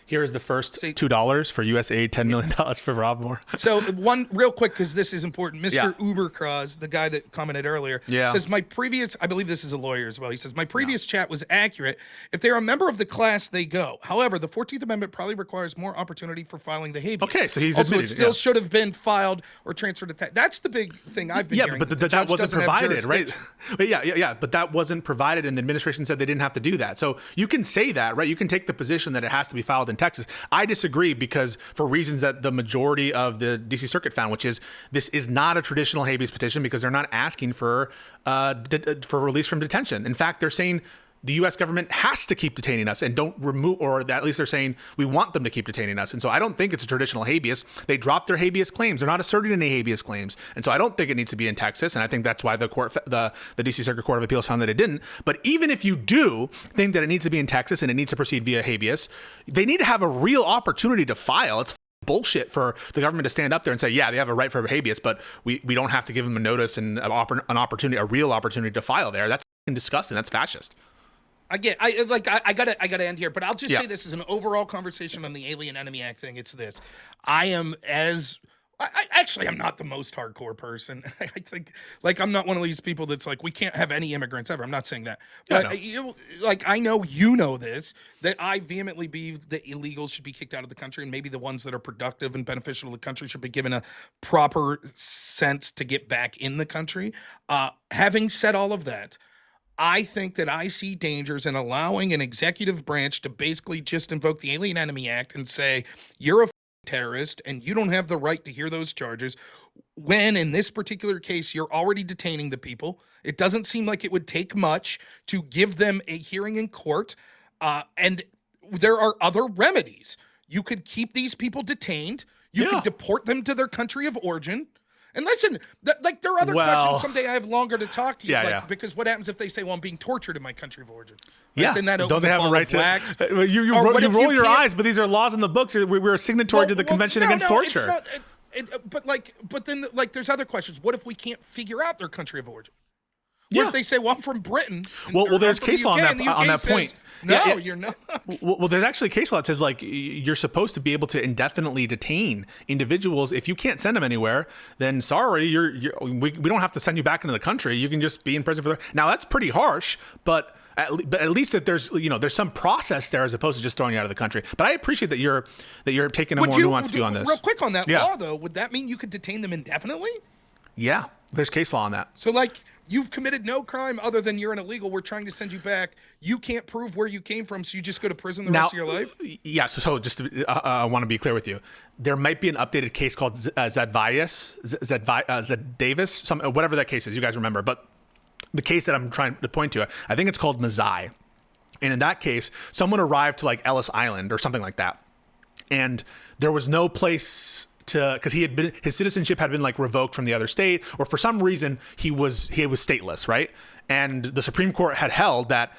Here is the first $2 for U.S. aid, $10 million for Rob Moore. So one real quick, because this is important. Mr. Ubercross, the guy that commented earlier, says, I believe this is a lawyer as well. He says, my previous chat was accurate. If they're a member of the class, they go. However, the 14th Amendment probably requires more opportunity for filing the habeas. Okay, so he's also, admitted it still should have been filed or transferred to that's the big thing I've been hearing. But that wasn't provided, right? But but that wasn't provided, and the administration said they didn't have to do that. So you can say that, right? You can take the position that it has to be filed in Texas. I disagree because for reasons that the majority of the DC Circuit found, which is this is not a traditional habeas petition because they're not asking for release from detention. In fact, they're saying the U.S. government has to keep detaining us and don't remove, or at least they're saying we want them to keep detaining us. And so I don't think it's a traditional habeas. They dropped their habeas claims. They're not asserting any habeas claims. And so I don't think it needs to be in Texas. And I think that's why the D.C. Circuit Court of Appeals found that it didn't. But even if you do think that it needs to be in Texas and it needs to proceed via habeas, they need to have a real opportunity to file. It's bullshit for the government to stand up there and say, yeah, they have a right for habeas, but we don't have to give them a notice and an opportunity, a real opportunity to file there. That's disgusting. That's fascist. I gotta end here, but I'll just say this is an overall conversation on the Alien Enemy Act thing. It's this. I'm not the most hardcore person. I think, like, I'm not one of these people that's like, we can't have any immigrants ever. I'm not saying that. But I know you know this, that I vehemently believe that illegals should be kicked out of the country, and maybe the ones that are productive and beneficial to the country should be given a proper sense to get back in the country. Having said all of that, I think that I see dangers in allowing an executive branch to basically just invoke the Alien Enemy Act and say, you're a terrorist and you don't have the right to hear those charges, when in this particular case, you're already detaining the people. It doesn't seem like it would take much to give them a hearing in court. And there are other remedies. You could keep these people detained. You could deport them to their country of origin. And listen, there are other questions someday I have longer to talk to you. Because what happens if they say, well, I'm being tortured in my country of origin? Right? Then that don't they have a right to? You roll your eyes, but these are laws in the books. We're a signatory to the Convention Against Torture. But then there's other questions. What if we can't figure out their country of origin? What if they say, well, I'm from Britain? Well, there's case law on that point. No, you're not. Well, there's actually case law that says, like, you're supposed to be able to indefinitely detain individuals. If you can't send them anywhere, then sorry, we don't have to send you back into the country. You can just be in prison for now. That's pretty harsh, but at least that there's some process there as opposed to just throwing you out of the country. But I appreciate that you're taking a more nuanced view on this. Real quick on that law, though, would that mean you could detain them indefinitely? Yeah, there's case law on that. So, like, you've committed no crime other than you're an illegal. We're trying to send you back. You can't prove where you came from, so you just go to prison the rest of your life? Yeah, so just I want to be clear with you. There might be an updated case called Zadavis, whatever that case is. You guys remember. But the case that I'm trying to point to, I think it's called Mazzei. And in that case, someone arrived to, like, Ellis Island or something like that. And there was no place because his citizenship had been, like, revoked from the other state, or for some reason he was stateless, right? And the Supreme Court had held that,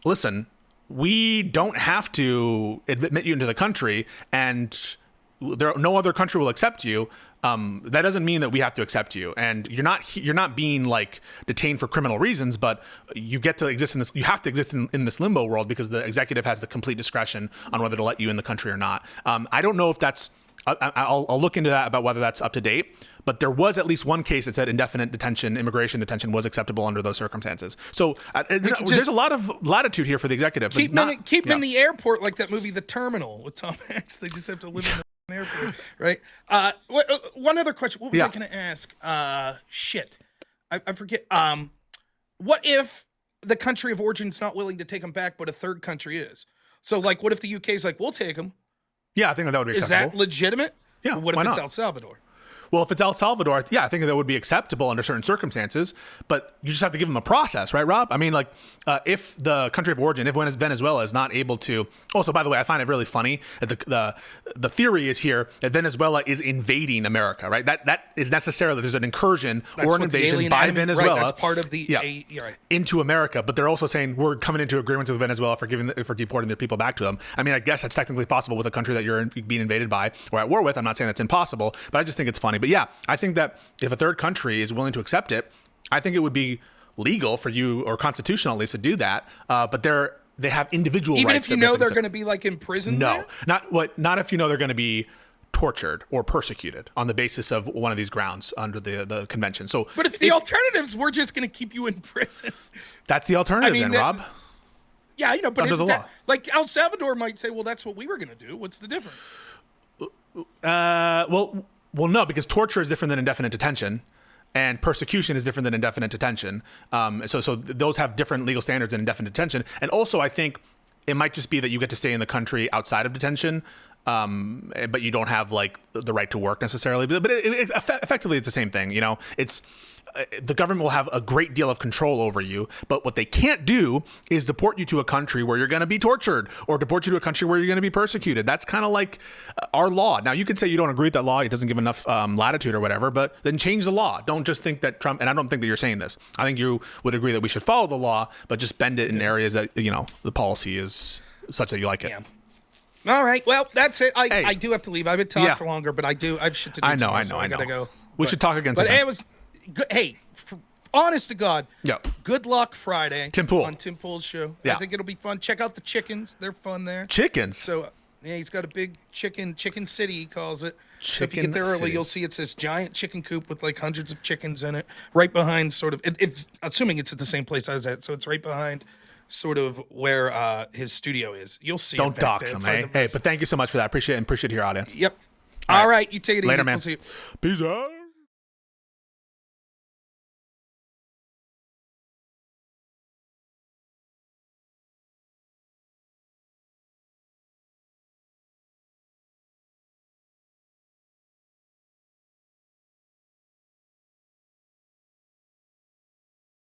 listen, we don't have to admit you into the country, and no other country will accept you. That doesn't mean that we have to accept you, and you're not being, like, detained for criminal reasons, but you get to exist in this. You have to exist in this limbo world because the executive has the complete discretion on whether to let you in the country or not. I don't know if that's. I'll look into that about whether that's up to date, but there was at least one case that said indefinite detention, immigration detention was acceptable under those circumstances. So there's a lot of latitude here for the executive. Keep them in the airport, like that movie The Terminal with Tom Hanks. They just have to live in the airport, right? One other question. What was I going to ask? I forget. What if the country of origin's not willing to take them back, but a third country is? So, like, what if the UK is like, we'll take them? Yeah, I think that would be acceptable. Is that legitimate? Yeah, what if it's El Salvador? Well, if it's El Salvador, I think that would be acceptable under certain circumstances, but you just have to give them a process, right, Rob? I mean, like, if the country of origin, if Venezuela is not able to... Also, by the way, I find it really funny that the theory is here that Venezuela is invading America, right? That is necessarily... There's an incursion or an invasion by Venezuela. Right, that's part of the... into America, but they're also saying we're coming into agreements with Venezuela for deporting their people back to them. I mean, I guess that's technically possible with a country that you're being invaded by or at war with. I'm not saying that's impossible, but I just think it's funny. But yeah, I think that if a third country is willing to accept it, I think it would be legal for you, or constitutional at least, to do that. But they have individual rights. Even if you know they're going to be, like, in prison? No, not if you know they're going to be tortured or persecuted on the basis of one of these grounds under the convention. So, but if the alternatives, we're just going to keep you in prison. That's the alternative, Rob. Yeah, but under the law. Like, El Salvador might say, well, that's what we were going to do. What's the difference? Well, no, because torture is different than indefinite detention, and persecution is different than indefinite detention. So those have different legal standards than indefinite detention. And also, I think it might just be that you get to stay in the country outside of detention. but you don't have like the right to work necessarily. But effectively, it's the same thing. You know, it's the government will have a great deal of control over you, but what they can't do is deport you to a country where you're going to be tortured or deport you to a country where you're going to be persecuted. That's kind of like our law. Now, you could say you don't agree with that law. It doesn't give enough latitude or whatever, but then change the law. Don't just think that Trump, and I don't think that you're saying this. I think you would agree that we should follow the law, but just bend it in areas that, you know, the policy is such that you like it. Yeah. All right. Well, that's it. I do have to leave. I've been talking for longer, but I have shit to do. I know. I gotta go. We should talk again. But it was good. Hey, honest to God. Yeah. Good luck Friday. Tim Pool. On Tim Pool's show. Yeah. I think it'll be fun. Check out the chickens. They're fun there. Chickens. So yeah, he's got a big chicken city, he calls it. So if you Chicken get there early, City. you'll see it's this giant chicken coop with like hundreds of chickens in it, right behind sort of. It's assuming it's at the same place I was at, so it's right behind sort of where his studio is. You'll see. Don't it back dox there. him, It's hard eh? to Hey, miss. but thank you so much for that. Appreciate your audience. Yep. All All right, you take it easy. Later, man. We'll see you. Peace out.